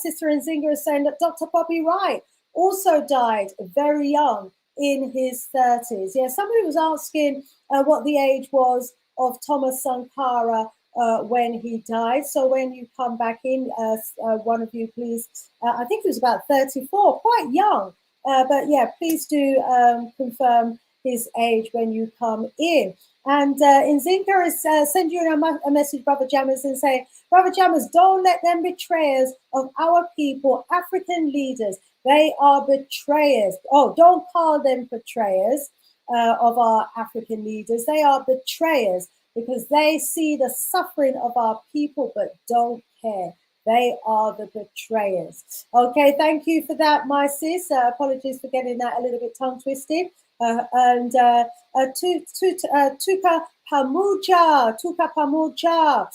Sister Nzinga is saying that Dr. Bobby Wright also died very young in his 30s. Yeah, somebody was asking what the age was of Thomas Sankara when he died. So when you come back in, one of you, please, I think he was about 34, quite young. But yeah, please do confirm his age when you come in. And Nzinga is sending you a message, Brother Jammers, and saying, Brother Jammers, don't let them betrayers of our people, African leaders. They are betrayers. Oh, don't call them betrayers of our African leaders. They are betrayers because they see the suffering of our people but don't care. They are the betrayers. Okay, thank you for that, my sis. Apologies for getting that a little bit tongue twisted. Tuka Pamuja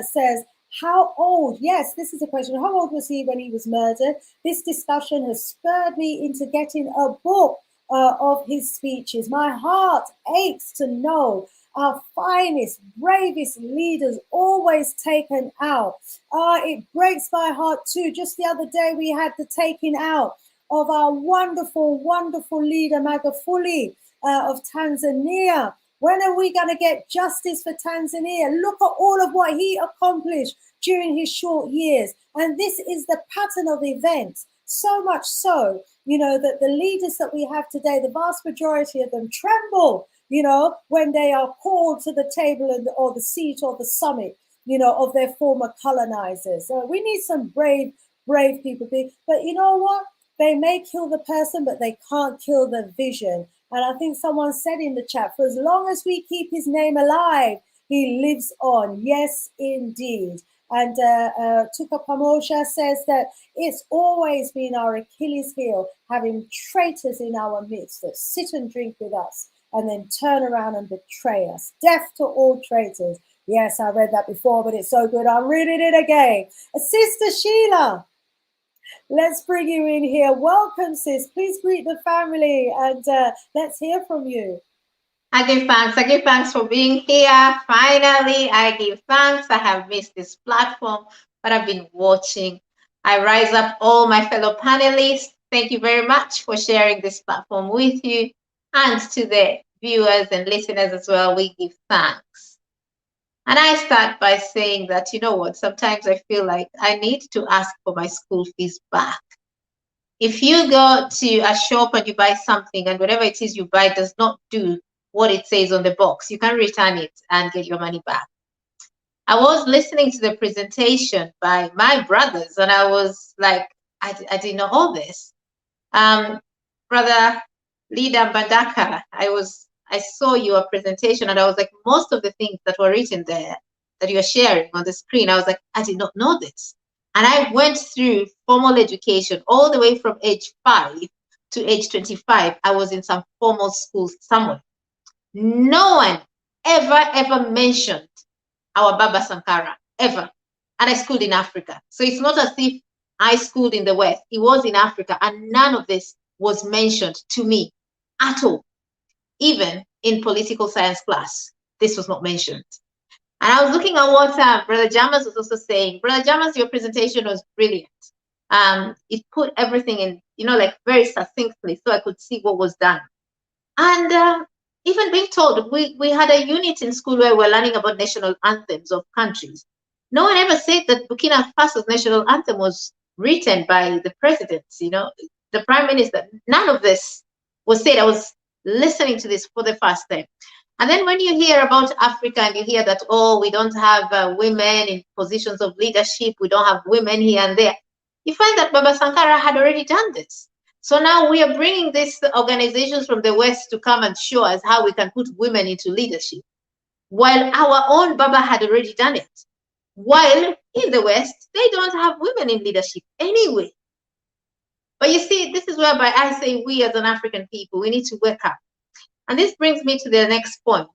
says, how old? Yes, this is a question. How old was he when he was murdered? This discussion has spurred me into getting a book of his speeches. My heart aches to know our finest, bravest leaders always taken out. It breaks my heart too. Just the other day, we had the taking out of our wonderful, wonderful leader, Magufuli of Tanzania. When are we going to get justice for Tanzania? Look at all of what he accomplished during his short years. And this is the pattern of events. So much so, you know, that the leaders that we have today, the vast majority of them tremble, you know, when they are called to the table or the seat or the summit, you know, of their former colonizers. We need some brave people. But you know what? They may kill the person, but they can't kill the vision. And I think someone said in the chat, for as long as we keep his name alive, he lives on. Yes, indeed. And Tuka Pamosha says that it's always been our Achilles heel, having traitors in our midst that sit and drink with us and then turn around and betray us. Death to all traitors. Yes, I read that before, but it's so good. I'm reading it again. Sister Sheila, let's bring you in here. Welcome, sis. Please greet the family and let's hear from you. I give thanks. I give thanks for being here. Finally, I give thanks. I have missed this platform, but I've been watching. I rise up all my fellow panelists. Thank you very much for sharing this platform with you. And to the viewers and listeners as well, we give thanks. And I start by saying that, you know what, sometimes I feel like I need to ask for my school fees back. If you go to a shop and you buy something and whatever it is you buy does not do what it says on the box, you can return it and get your money back. I was listening to the presentation by my brothers and I was like, I didn't know all this. Brother Leader Bandaka, I saw your presentation and I was like, most of the things that were written there that you're sharing on the screen, I was like, I did not know this. And I went through formal education all the way from age 5 to age 25. I was in some formal schools somewhere. No one ever mentioned our Baba Sankara, ever. And I schooled in Africa. So it's not as if I schooled in the West. It was in Africa. And none of this was mentioned to me at all. Even in political science class, this was not mentioned. And I was looking at what Brother Jammers was also saying. Brother Jammers, your presentation was brilliant. It put everything in, you know, like very succinctly so I could see what was done. And even being told, we had a unit in school where we were learning about national anthems of countries. No one ever said that Burkina Faso's national anthem was written by the president, you know, the prime minister. None of this was said. I was listening to this for the first time. And then when you hear about Africa and you hear that, oh, we don't have women in positions of leadership, we don't have women here and there, you find that Baba Sankara had already done this. So now we are bringing these organizations from the West to come and show us how we can put women into leadership, while our own Baba had already done it. While in the West, they don't have women in leadership anyway. But you see, this is whereby I say we as an African people, we need to wake up. And this brings me to the next point.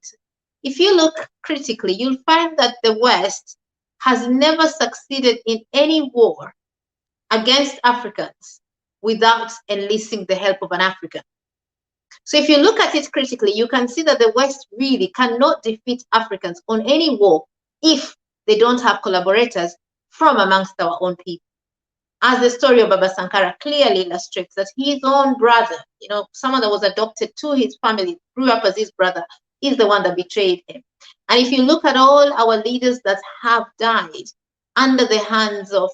if you look critically, you'll find that the West has never succeeded in any war against Africans without enlisting the help of an African. So if you look at it critically, you can see that the West really cannot defeat Africans on any war if they don't have collaborators from amongst our own people. As the story of Baba Sankara clearly illustrates, that his own brother, you know, someone that was adopted to his family, grew up as his brother, is the one that betrayed him. And if you look at all our leaders that have died under the hands of,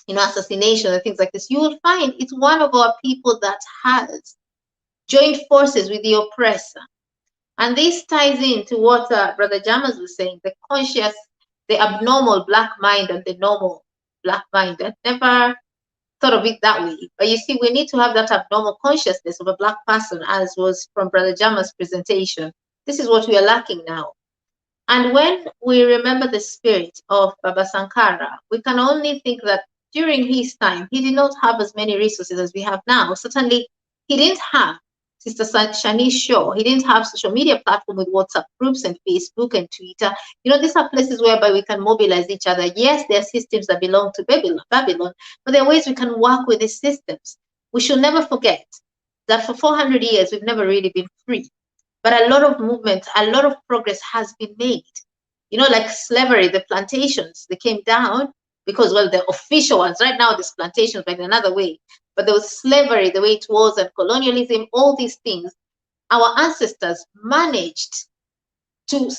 you know, assassination and things like this, you will find it's one of our people that has joined forces with the oppressor. And this ties into what Brother Jamas was saying, the conscious, the abnormal black mind and the normal black mind. I never thought of it that way. But you see, we need to have that abnormal consciousness of a black person, as was from Brother Jamas' presentation. This is what we are lacking now. And when we remember the spirit of Baba Sankara, we can only think that during his time, he did not have as many resources as we have now. Certainly, he didn't have Sister Shanice Shaw. He didn't have social media platform with WhatsApp groups and Facebook and Twitter. You know, these are places whereby we can mobilize each other. Yes, there are systems that belong to Babylon, but there are ways we can work with these systems. We should never forget that for 400 years, we've never really been free. But a lot of movement, a lot of progress has been made. You know, like slavery, the plantations, they came down because, well, the official ones, right now, there's plantations, but in another way. But there was slavery, the way it was, and colonialism, all these things. Our ancestors managed to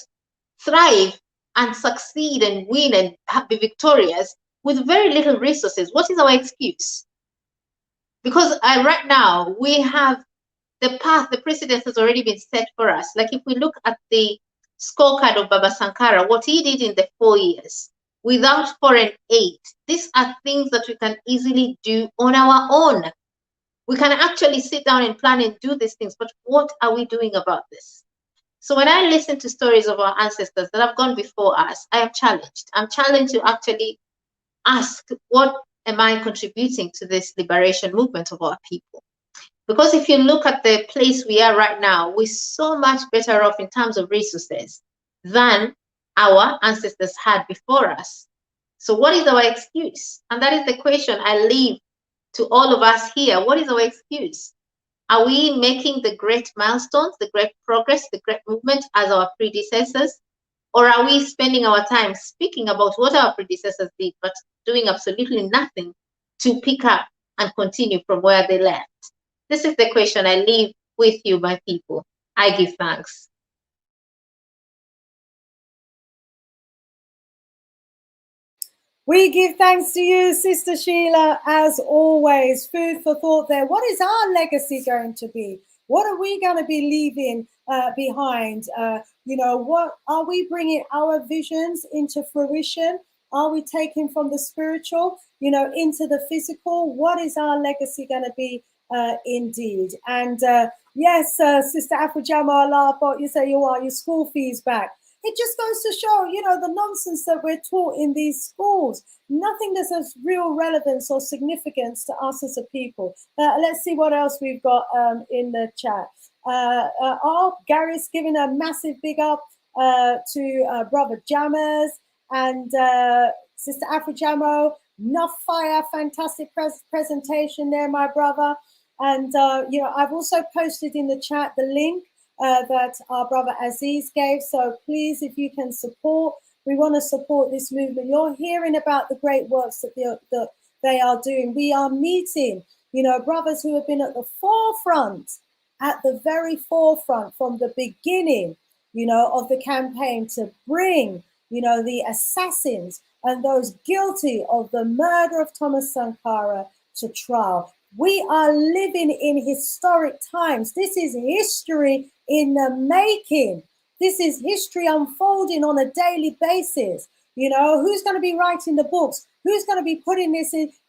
thrive and succeed and win and be victorious with very little resources. What is our excuse? Because right now, we have the path, the precedence has already been set for us. Like if we look at the scorecard of Baba Sankara, what he did in the 4 years, without foreign aid, these are things that we can easily do on our own. We can actually sit down and plan and do these things, but what are we doing about this? So when I listen to stories of our ancestors that have gone before us, I am challenged. I'm challenged to actually ask, what am I contributing to this liberation movement of our people? Because if you look at the place we are right now, we're so much better off in terms of resources than our ancestors had before us. So what is our excuse? And that is the question I leave to all of us here. What is our excuse? Are we making the great milestones, the great progress, the great movement as our predecessors? Or are we spending our time speaking about what our predecessors did, but doing absolutely nothing to pick up and continue from where they left? This is the question I leave with you, my people. I give thanks. We give thanks to you, Sister Sheila, as always. Food for thought there. What is our legacy going to be? What are we going to be leaving behind? You know, what are we bringing our visions into fruition? Are we taking from the spiritual, you know, into the physical? What is our legacy going to be indeed? And yes, Sister Afrojama Allah, you say you want your school fees back. It just goes to show, you know, the nonsense that we're taught in these schools. Nothing that has real relevance or significance to us as a people. Let's see what else we've got in the chat. Gary's giving a massive big up to Brother Jammers and Sister Afrojamo. Enough fire, fantastic presentation there, my brother. And, you know, I've also posted in the chat the link that our brother Aziz gave. So please, if you can support, we want to support this movement. You're hearing about the great works that they are doing. We are meeting, you know, brothers who have been at the forefront, at the very forefront from the beginning, you know, of the campaign to bring, you know, the assassins and those guilty of the murder of Thomas Sankara to trial. We are living in historic times. This is history in the making. This is history unfolding on a daily basis. You know, who's going to be writing the books? Who's going to be putting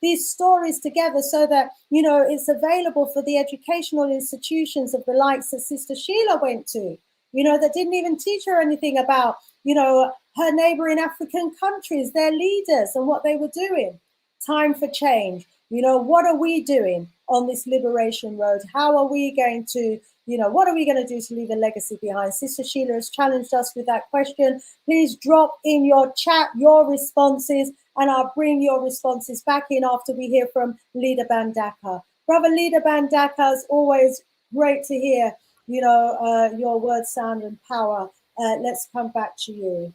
these stories together so that, you know, it's available for the educational institutions of the likes that Sister Sheila went to, you know, that didn't even teach her anything about, you know, her neighboring African countries, their leaders and what they were doing. Time for change. You know, what are we doing on this liberation road? How are we going to, You know, what are we going to do to leave a legacy behind? Sister Sheila has challenged us with that question. Please drop in your chat your responses, and I'll bring your responses back in after we hear from Leader Bandaka. Brother Leader Bandaka, as always, great to hear, you know, your words, sound, and power. Let's come back to you.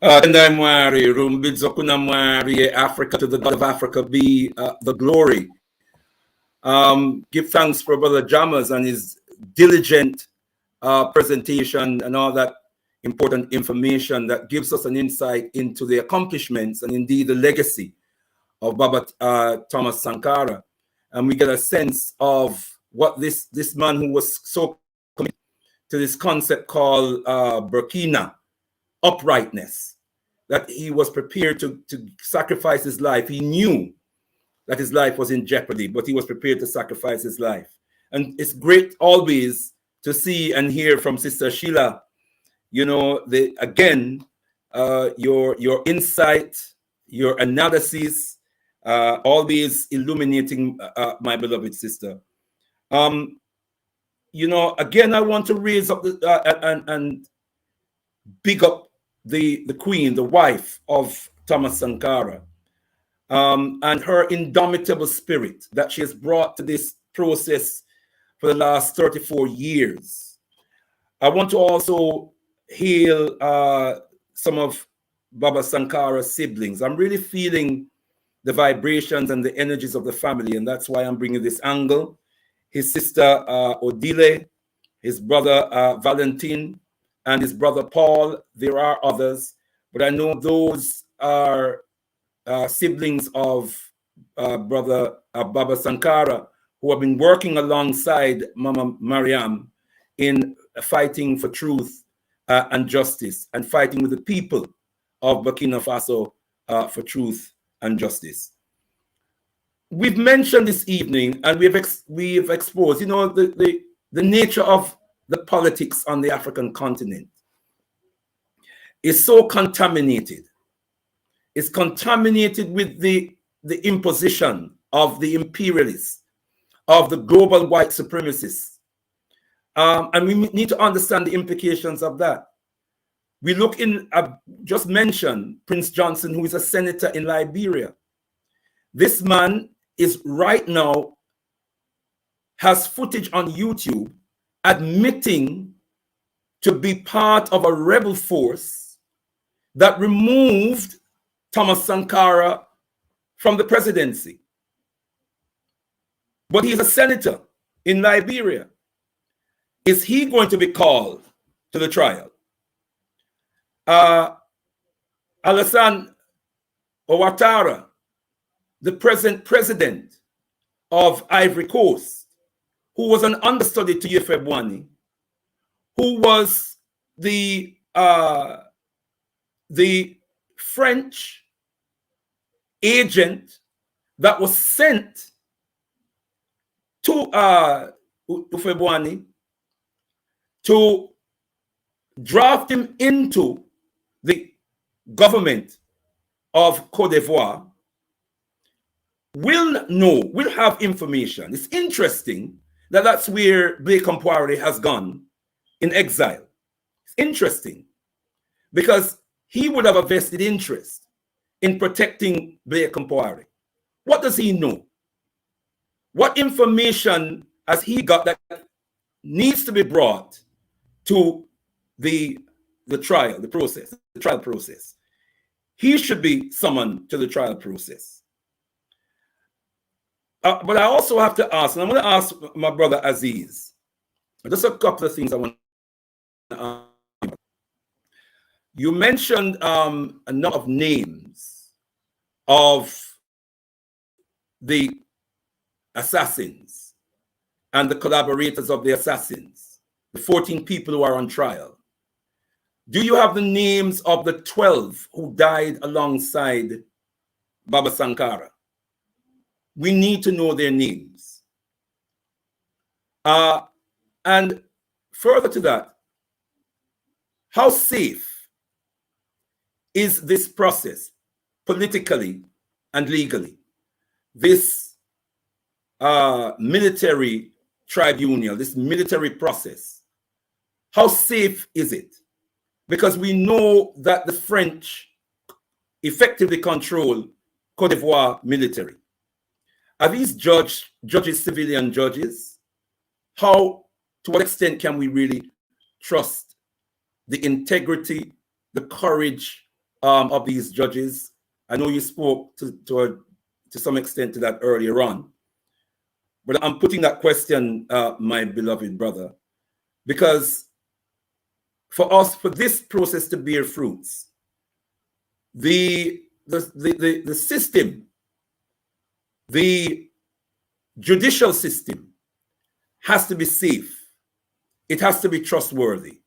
Africa, to the God of Africa be the glory. Give thanks for Brother Jammers and his diligent presentation and all that important information that gives us an insight into the accomplishments and indeed the legacy of Baba Thomas Sankara. And we get a sense of what this man who was so committed to this concept called Burkina, uprightness, that he was prepared to sacrifice his life. He knew that his life was in jeopardy, but he was prepared to sacrifice his life. And it's great always to see and hear from Sister Sheila, you know, your insight, your analysis, always illuminating my beloved sister. You know, again, I want to raise up and big up the queen, the wife of Thomas Sankara, and her indomitable spirit that she has brought to this process for the last 34 years. I want to also hail some of Baba Sankara's siblings. I'm really feeling the vibrations and the energies of the family, and that's why I'm bringing this angle. His sister Odile, his brother Valentin, and his brother Paul. There are others, but I know those are siblings of Brother Baba Sankara, who have been working alongside Mama Mariam in fighting for truth and justice, and fighting with the people of Burkina Faso for truth and justice. We've mentioned this evening, and we've exposed, you know, the nature of the politics on the African continent is so contaminated. It's contaminated with the imposition of the imperialists, of the global white supremacists. And we need to understand the implications of that. We look in, I've just mentioned Prince Johnson, who is a senator in Liberia. This man is right now, has footage on YouTube admitting to be part of a rebel force that removed Thomas Sankara from the presidency. But he's a senator in Liberia. Is he going to be called to the trial? Alassane Ouattara, the present president of Ivory Coast, who was an understudy to Yefebwani, who was the French agent that was sent to Yefebwani to draft him into the government of Cote d'Ivoire, will have information. It's interesting that that's where Blake Compaoré has gone in exile. It's interesting because he would have a vested interest in protecting Blake Compaoré. What does he know? What information has he got that needs to be brought to the trial process? He should be summoned to the trial process. But I also have to ask, and I'm going to ask my brother Aziz, just a couple of things I want to ask. You mentioned a number of names of the assassins and the collaborators of the assassins, the 14 people who are on trial. Do you have the names of the 12 who died alongside Baba Sankara? We need to know their names. And further to that, how safe is this process politically and legally? This military tribunal, this military process, how safe is it? Because we know that the French effectively control Cote d'Ivoire military. Are these judges civilian judges? To what extent can we really trust the integrity, the courage of these judges? I know you spoke to some extent to that earlier on, but I'm putting that question, my beloved brother, because for this process to bear fruits, the system, the judicial system has to be safe. It has to be trustworthy.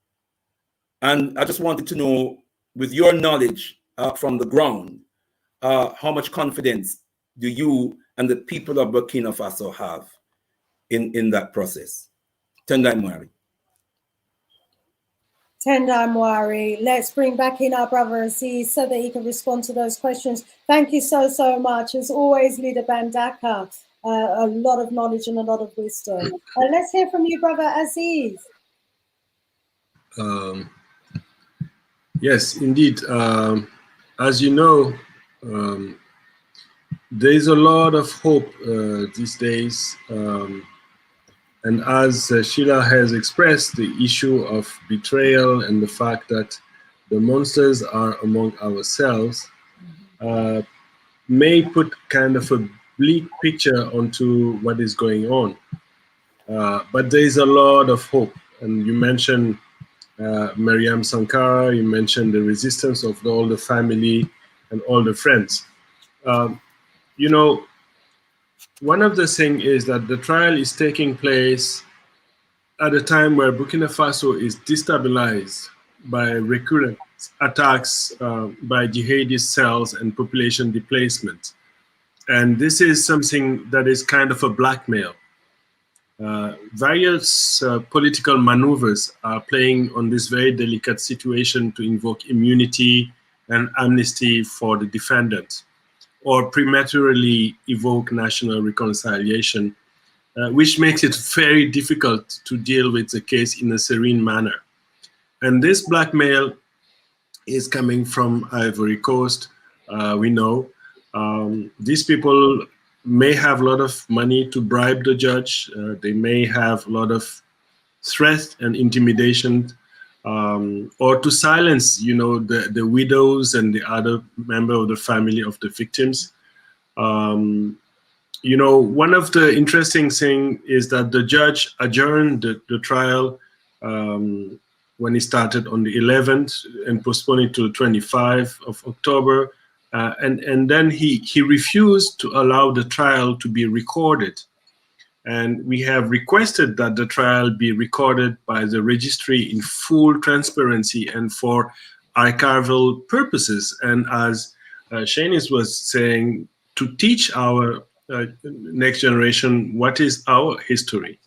And I just wanted to know, with your knowledge from the ground, how much confidence do you and the people of Burkina Faso have in that process? Tendai Mwari. Tendai Mwari. Let's bring back in our brother Aziz so that he can respond to those questions. Thank you so much. As always, Leader Bandaka, a lot of knowledge and a lot of wisdom. Let's hear from you, brother Aziz. Yes, indeed. As you know, there is a lot of hope these days. And as Sheila has expressed, the issue of betrayal and the fact that the monsters are among ourselves may put kind of a bleak picture onto what is going on. But there is a lot of hope. And you mentioned Thomas Sankara, you mentioned the resistance of all the family and all the friends. You know, one of the things is that the trial is taking place at a time where Burkina Faso is destabilized by recurrent attacks by jihadist cells and population displacement. And this is something that is kind of a blackmail. Various political maneuvers are playing on this very delicate situation to invoke immunity and amnesty for the defendant, or prematurely evoke national reconciliation, which makes it very difficult to deal with the case in a serene manner. And this blackmail is coming from Ivory Coast, we know. These people may have a lot of money to bribe the judge. They may have a lot of threat and intimidation, or to silence, you know, the widows and the other member of the family of the victims. You know, one of the interesting things is that the judge adjourned the trial when he started on the 11th and postponed it to the 25th of October. And then he refused to allow the trial to be recorded. And we have requested that the trial be recorded by the registry in full transparency and for archival purposes. And as Shanice was saying, to teach our next generation what is our history.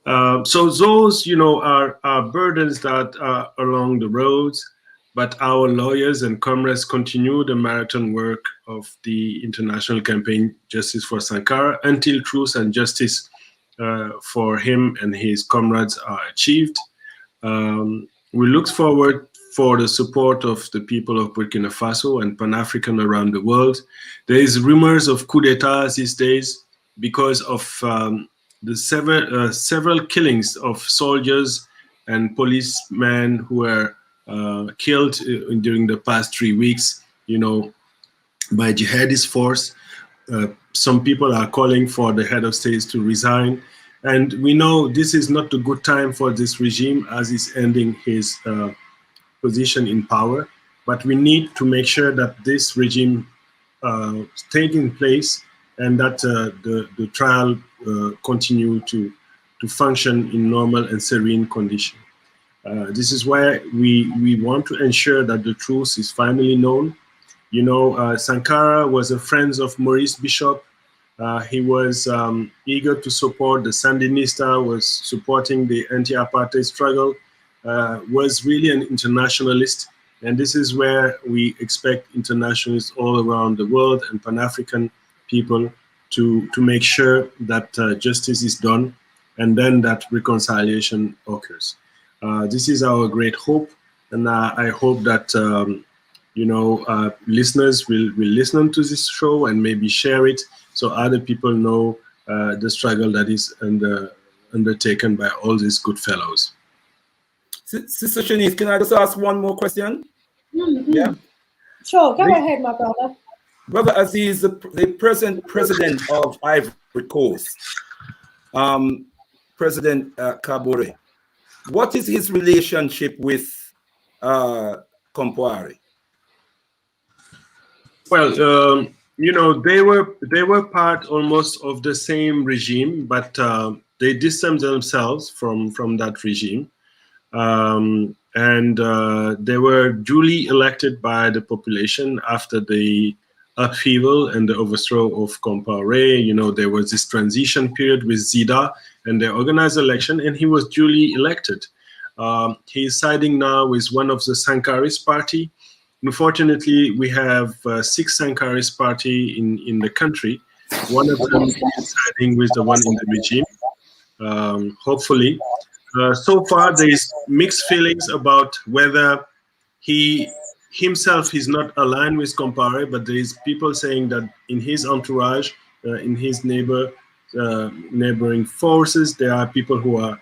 So those, you know, are burdens that are along the roads, but our lawyers and comrades continue the marathon work of the international campaign Justice for Sankara until truth and justice for him and his comrades are achieved. We look forward for the support of the people of Burkina Faso and Pan-African around the world. There is rumors of coup d'etat these days because of the several killings of soldiers and policemen who were killed during the past 3 weeks, you know, by jihadist force. Some people are calling for the head of states to resign. And we know this is not a good time for this regime as he's ending his position in power. But we need to make sure that this regime stays in place and that the trial continue to function in normal and serene condition. This is why we want to ensure that the truth is finally known. You know, Sankara was a friend of Maurice Bishop. He was eager to support the Sandinista, was supporting the anti-apartheid struggle, was really an internationalist. And this is where we expect internationalists all around the world and Pan-African people to make sure that justice is done and then that reconciliation occurs. This is our great hope, and I hope that listeners will listen to this show and maybe share it so other people know the struggle that is undertaken by all these good fellows. Sister Shanice, can I just ask one more question? Mm-hmm. Yeah. Sure, go ahead, my brother. Brother Aziz, the present president of Ivory Coast, President Kabore, what is his relationship with Compaoré? Well, they were part almost of the same regime, but they distanced themselves from that regime, and they were duly elected by the population after the upheaval and the overthrow of Compaoré. There was this transition period with Zida, and they organized election, and he was duly elected. He is siding now with one of the Sankarist party. Unfortunately, we have 6 Sankarist party in the country. One of them is siding with the one in the regime, hopefully. So far, there is mixed feelings about whether he himself is not aligned with Compaoré, but there is people saying that in his entourage, in his neighboring forces, there are people who are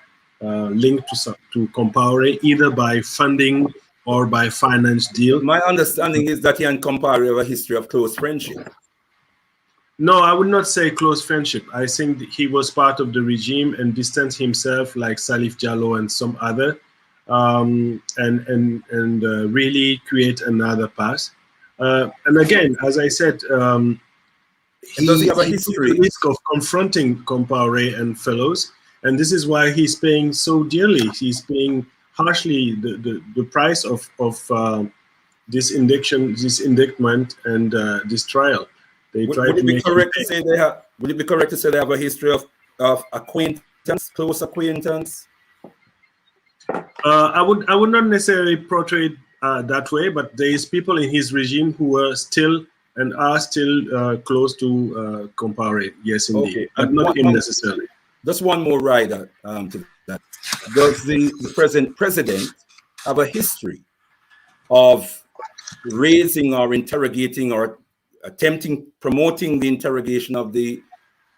linked to Compaoré, either by funding or by finance deal. My understanding is that he and Compaoré have a history of close friendship. No, I would not say close friendship. I think he was part of the regime and distanced himself, like Salif Diallo and some other, and really create another path. And again, as I said, does he have a history? Took the risk of confronting Compaoré and fellows, and this is why he's paying so dearly. He's paying harshly the price of this indictment and this trial. Would it be correct to say they have a history of acquaintance, close acquaintance? I would not necessarily portray it that way, but there is people in his regime who are still and are still close to Compaoré. Yes, indeed, okay. But not him necessarily. Just one more rider to that. Does the present president have a history of raising or interrogating or promoting the interrogation of the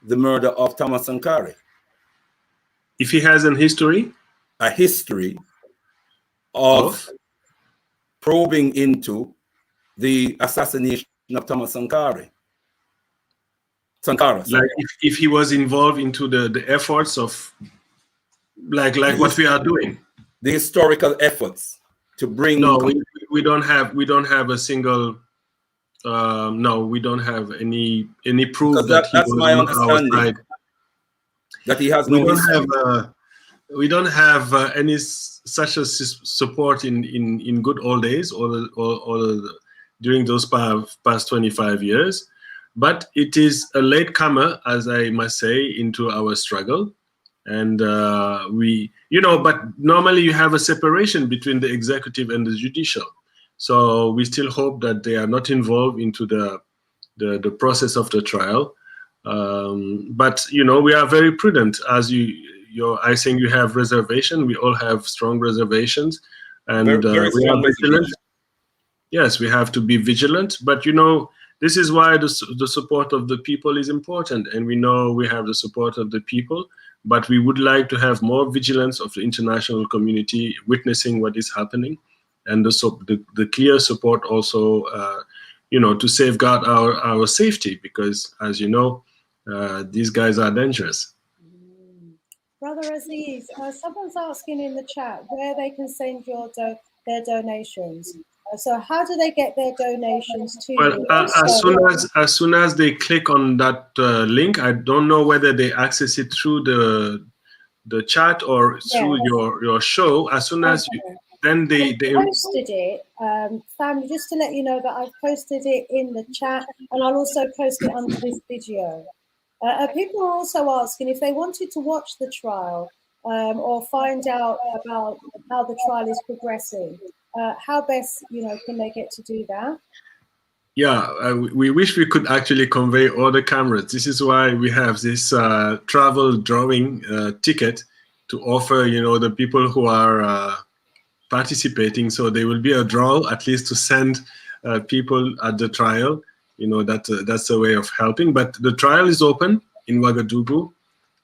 murder of Thomas Sankara? If he has a history of probing into the assassination of Thomas Sankara. Like if he was involved into the efforts of like what we are doing, the historical efforts to bring. No, we don't have a single. No, we don't have any proof that he was my on our side. That he has no history. We don't have any such a support in good old days or during those past 25 years. But it is a latecomer, as I must say, into our struggle. And but normally you have a separation between the executive and the judicial. So we still hope that they are not involved into the process of the trial. But we are very prudent. As I think you have reservation. We all have strong reservations, and very we are vigilant. Yes, we have to be vigilant. But this is why the support of the people is important, and we know we have the support of the people. But we would like to have more vigilance of the international community witnessing what is happening, and the clear support also, to safeguard our safety, because as you know, these guys are dangerous. Brother Aziz, someone's asking in the chat where they can send their donations. So how do they get their donations to you? As soon as they click on that link, I don't know whether they access it through the chat or through your show. As soon as then they posted it, family. Just to let you know that I've posted it in the chat, and I'll also post it under this video. People are also asking if they wanted to watch the trial or find out about how the trial is progressing. How best, can they get to do that? Yeah, we wish we could actually convey all the cameras. This is why we have this travel drawing ticket to offer, the people who are participating. So there will be a draw, at least to send people at the trial. That's a way of helping. But the trial is open in Ouagadougou.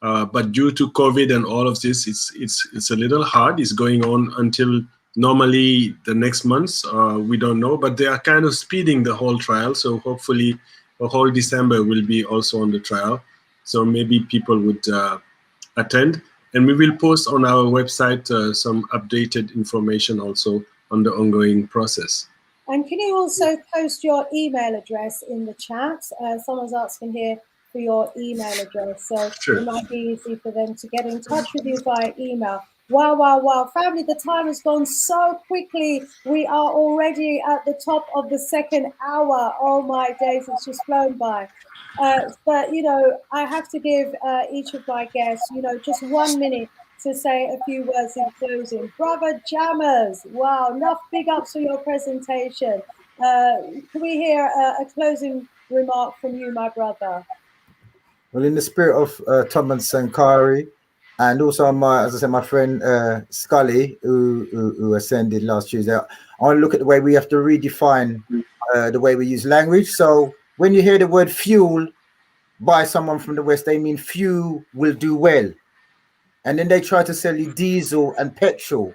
But due to COVID and all of this, it's a little hard. It's going on until normally the next month. We don't know, but they are kind of speeding the whole trial. So hopefully the whole December will be also on the trial. So maybe people would attend. And we will post on our website some updated information also on the ongoing process. And can you also post your email address in the chat? Someone's asking here for your email address. So Sure. It might be easy for them to get in touch with you via email. Wow, wow, wow. Family, the time has gone so quickly. We are already at the top of the second hour. Oh my days, it's just flown by. But, I have to give each of my guests, just 1 minute to say a few words in closing. Brother Jammers, wow, enough big ups for your presentation. Can we hear a closing remark from you, my brother? Well, in the spirit of Thomas Sankara, and also my friend Scully, who ascended last Tuesday, I want to look at the way we have to redefine the way we use language. So when you hear the word fuel by someone from the West, they mean few will do well. And then they try to sell you diesel and petrol.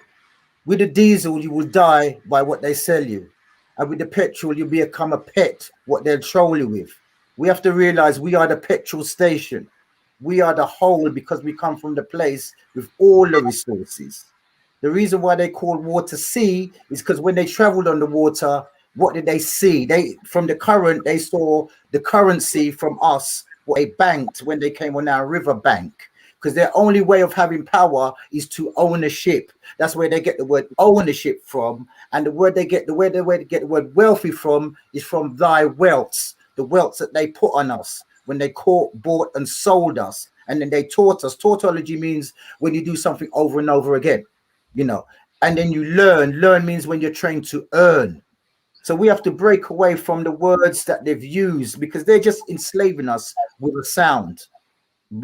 With the diesel, you will die by what they sell you. And with the petrol, you become a pet, what they'll troll you with. We have to realize we are the petrol station. We are the whole because we come from the place with all the resources. The reason why they call water sea is because when they traveled on the water, what did they see? From the current, they saw the currency from us, what they banked when they came on our river bank. Because their only way of having power is to own a ship. That's where they get the word ownership from. And the way they get the word wealthy from is from thy wealths, the wealths that they put on us when they bought and sold us. And then they taught us. Tautology means when you do something over and over again, and then you learn. Learn means when you're trained to earn. So we have to break away from the words that they've used because they're just enslaving us with a sound.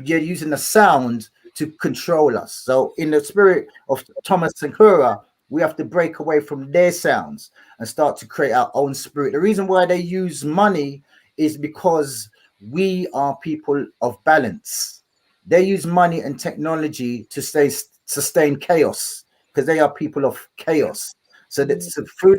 You're using the sound to control us. So in the spirit of Thomas Sankara, we have to break away from their sounds and start to create our own spirit. The reason why they use money is because we are people of balance. They use money and technology to sustain chaos because they are people of chaos. So that's through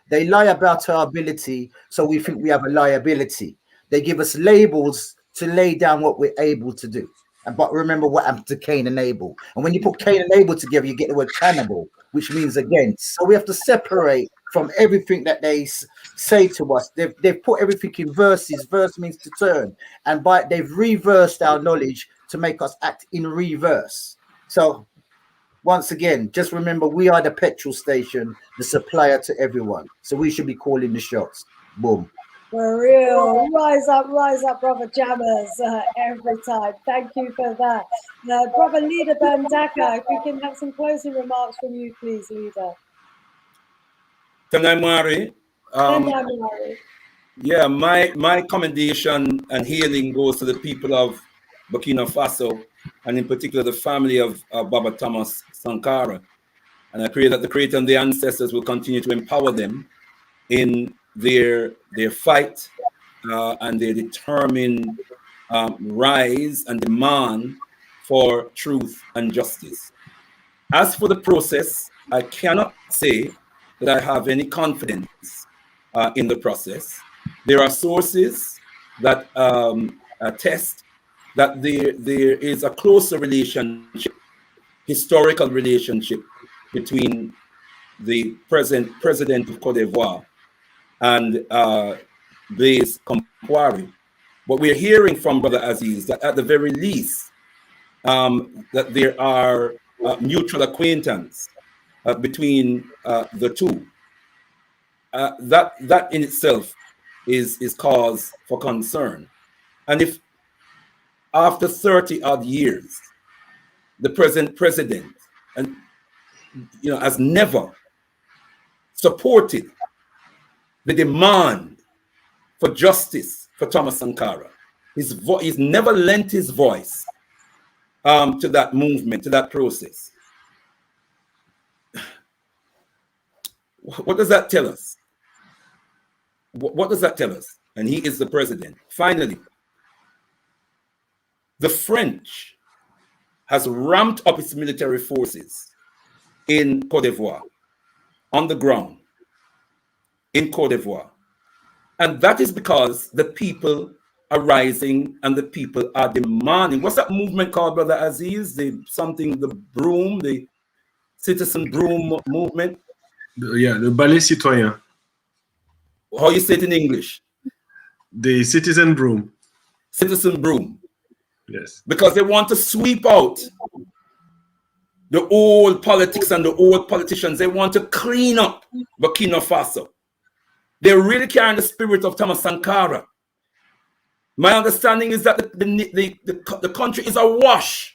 they lie about our ability, so we think we have a liability. They give us labels to lay down what we're able to do. But remember what happened to Cain and Abel. And when you put Cain and Abel together, you get the word cannibal, which means against. So we have to separate from everything that they say to us. They've put everything in verses. Verse means to turn. And they've reversed our knowledge to make us act in reverse. So once again, just remember we are the petrol station, the supplier to everyone. So we should be calling the shots. Boom. For real. Rise up, Brother Jammers, every time. Thank you for that. Brother Leader Bandaka, if we can have some closing remarks from you, please, Leader. Tanamari. Yeah, my commendation and healing goes to the people of Burkina Faso, and in particular the family of Baba Thomas Sankara. And I pray that the Creator and the ancestors will continue to empower them in their fight and their determined rise and demand for truth and justice. As for the process, I cannot say that I have any confidence in the process. There are sources that attest that there is a closer relationship, historical relationship between the present president of Cote d'Ivoire and Blaise Compaoré. But we're hearing from Brother Aziz that at the very least, that there are mutual acquaintance between the two. That in itself is cause for concern. And if after 30 odd years, the present president has never supported the demand for justice for Thomas Sankara. He's never lent his voice to that movement, to that process. What does that tell us? What does that tell us? And he is the president. Finally, the French has ramped up its military forces in Côte d'Ivoire, on the ground, in Côte d'Ivoire. And that is because the people are rising and the people are demanding. What's that movement called, Brother Aziz? The citizen broom movement? Yeah, le balai citoyen. How you say it in English? The citizen broom. Citizen broom. Yes. Because they want to sweep out the old politics and the old politicians. They want to clean up Burkina Faso. They really carry the spirit of Thomas Sankara. My understanding is that the country is awash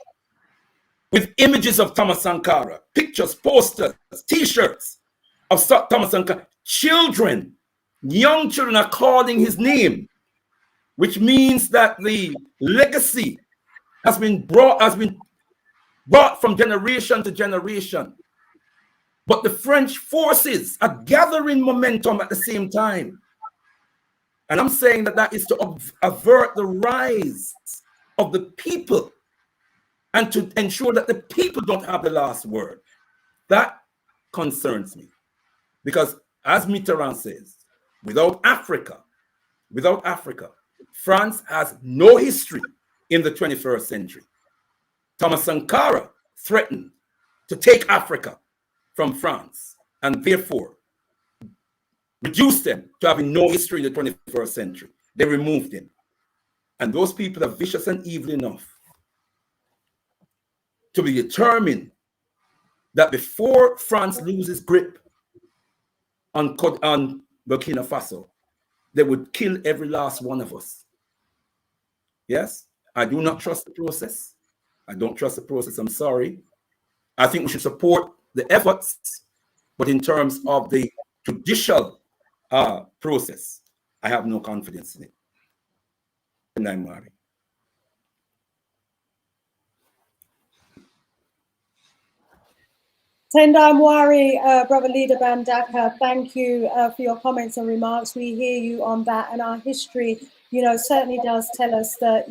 with images of Thomas Sankara, pictures, posters, T-shirts of Thomas Sankara. Children, young children are calling his name, which means that the legacy has been brought from generation to generation. But the French forces are gathering momentum at the same time. And I'm saying that is to avert the rise of the people and to ensure that the people don't have the last word. That concerns me. Because as Mitterrand says, without Africa, France has no history in the 21st century. Thomas Sankara threatened to take Africa from France and therefore reduce them to having no history in the 21st century. They removed him. And those people are vicious and evil enough to be determined that before France loses grip on Burkina Faso, they would kill every last one of us. Yes, I do not trust the process. I don't trust the process. I'm sorry. I think we should support the efforts, but in terms of the judicial process, I have no confidence in it. And I'm worried. Tendai Mwari, Brother Leader Bandaka, thank you for your comments and remarks. We hear you on that, and our history, certainly does tell us that,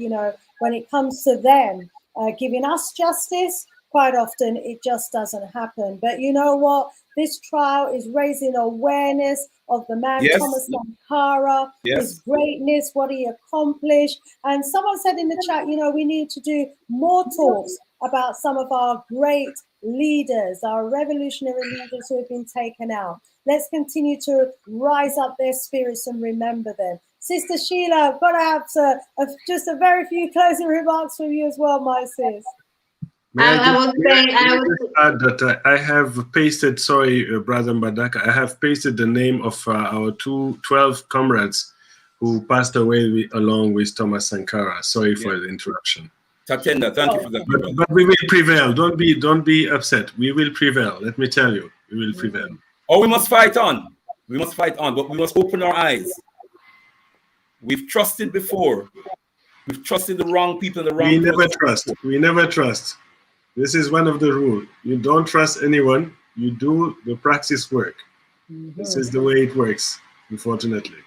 when it comes to them giving us justice, quite often it just doesn't happen. But you know what? This trial is raising awareness of the man, yes, Thomas Sankara, yes, his greatness, what he accomplished. And someone said in the chat, we need to do more talks about some of our great leaders, our revolutionary leaders who have been taken out. Let's continue to rise up their spirits and remember them. Sister Sheila, I've got to have just a very few closing remarks from you as well, my sis. I would add that I have pasted, sorry, Brother Mbadaka, I have pasted the name of our 12 comrades who passed away along with Thomas Sankara. Sorry for the interruption. Tatenda, thank you for that. But we will prevail. Don't be upset. We will prevail. Let me tell you, we will prevail. Oh, we must fight on. We must fight on, but we must open our eyes. We've trusted before. We've trusted the wrong people, the wrong. We never trust. We never trust. This is one of the rules. You don't trust anyone. You do the practice work. This is the way it works, unfortunately.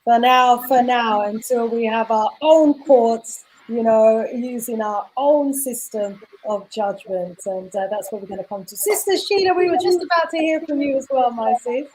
For now, until we have our own courts, using our own system of judgment. And that's what we're going to come to. Sister Sheila, we were just about to hear from you as well, my sis.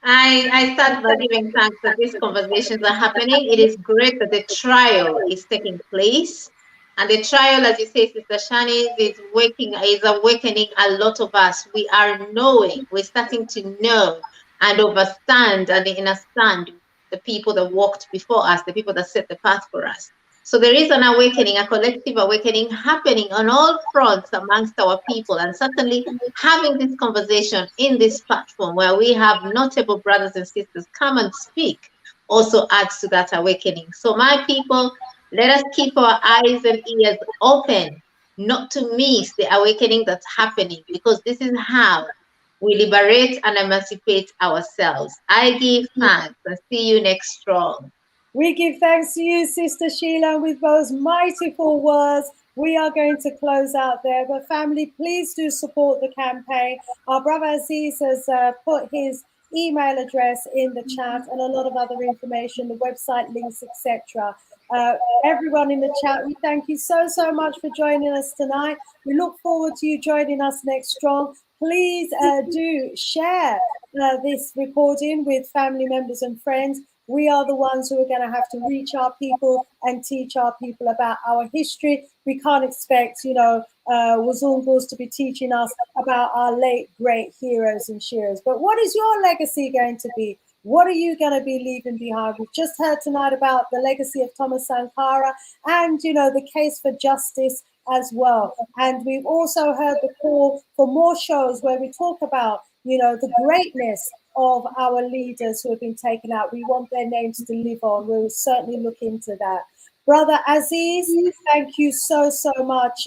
I start by giving thanks that these conversations are happening. It is great that the trial is taking place. And the trial, as you say, Sister Shani, is awakening a lot of us. We are knowing, we're starting to know and understand and understand the people that walked before us, the people that set the path for us. So there is an awakening, a collective awakening happening on all fronts amongst our people. And certainly having this conversation in this platform where we have notable brothers and sisters come and speak also adds to that awakening. So my people, let us keep our eyes and ears open, not to miss the awakening that's happening, because this is how we liberate and emancipate ourselves. I give thanks and see you next strong. We give thanks to you, Sister Sheila, with those mightyful words. We are going to close out there. But family, please do support the campaign. Our brother Aziz has put his email address in the chat and a lot of other information, the website links, etc. Everyone in the chat, we thank you so much for joining us tonight. We look forward to you joining us next strong. Please do share this recording with family members and friends. We are the ones who are going to have to reach our people and teach our people about our history. We can't expect, Wazungus to be teaching us about our late great heroes and shearers. But what is your legacy going to be? What are you going to be leaving behind? We've just heard tonight about the legacy of Thomas Sankara and, the case for justice as well. And we've also heard the call for more shows where we talk about, the greatness of our leaders who have been taken out. We want their names to live on. We'll certainly look into that. Brother Aziz, thank you so much.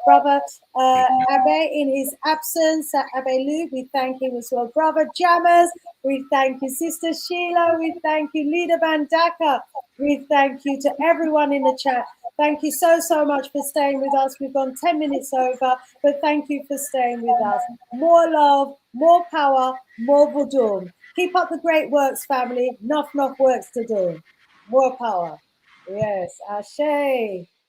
Brother Abe, in his absence, Abe Lu, we thank him as well. Brother Jammers, we thank you. Sister Sheila, we thank you. Leader Bandaka, we thank you. To everyone in the chat, thank you so much for staying with us. We've gone 10 minutes over, but thank you for staying with us. More love, more power, more Vudum. Keep up the great works, family. Enough works to do. More power. Yes, Ashe.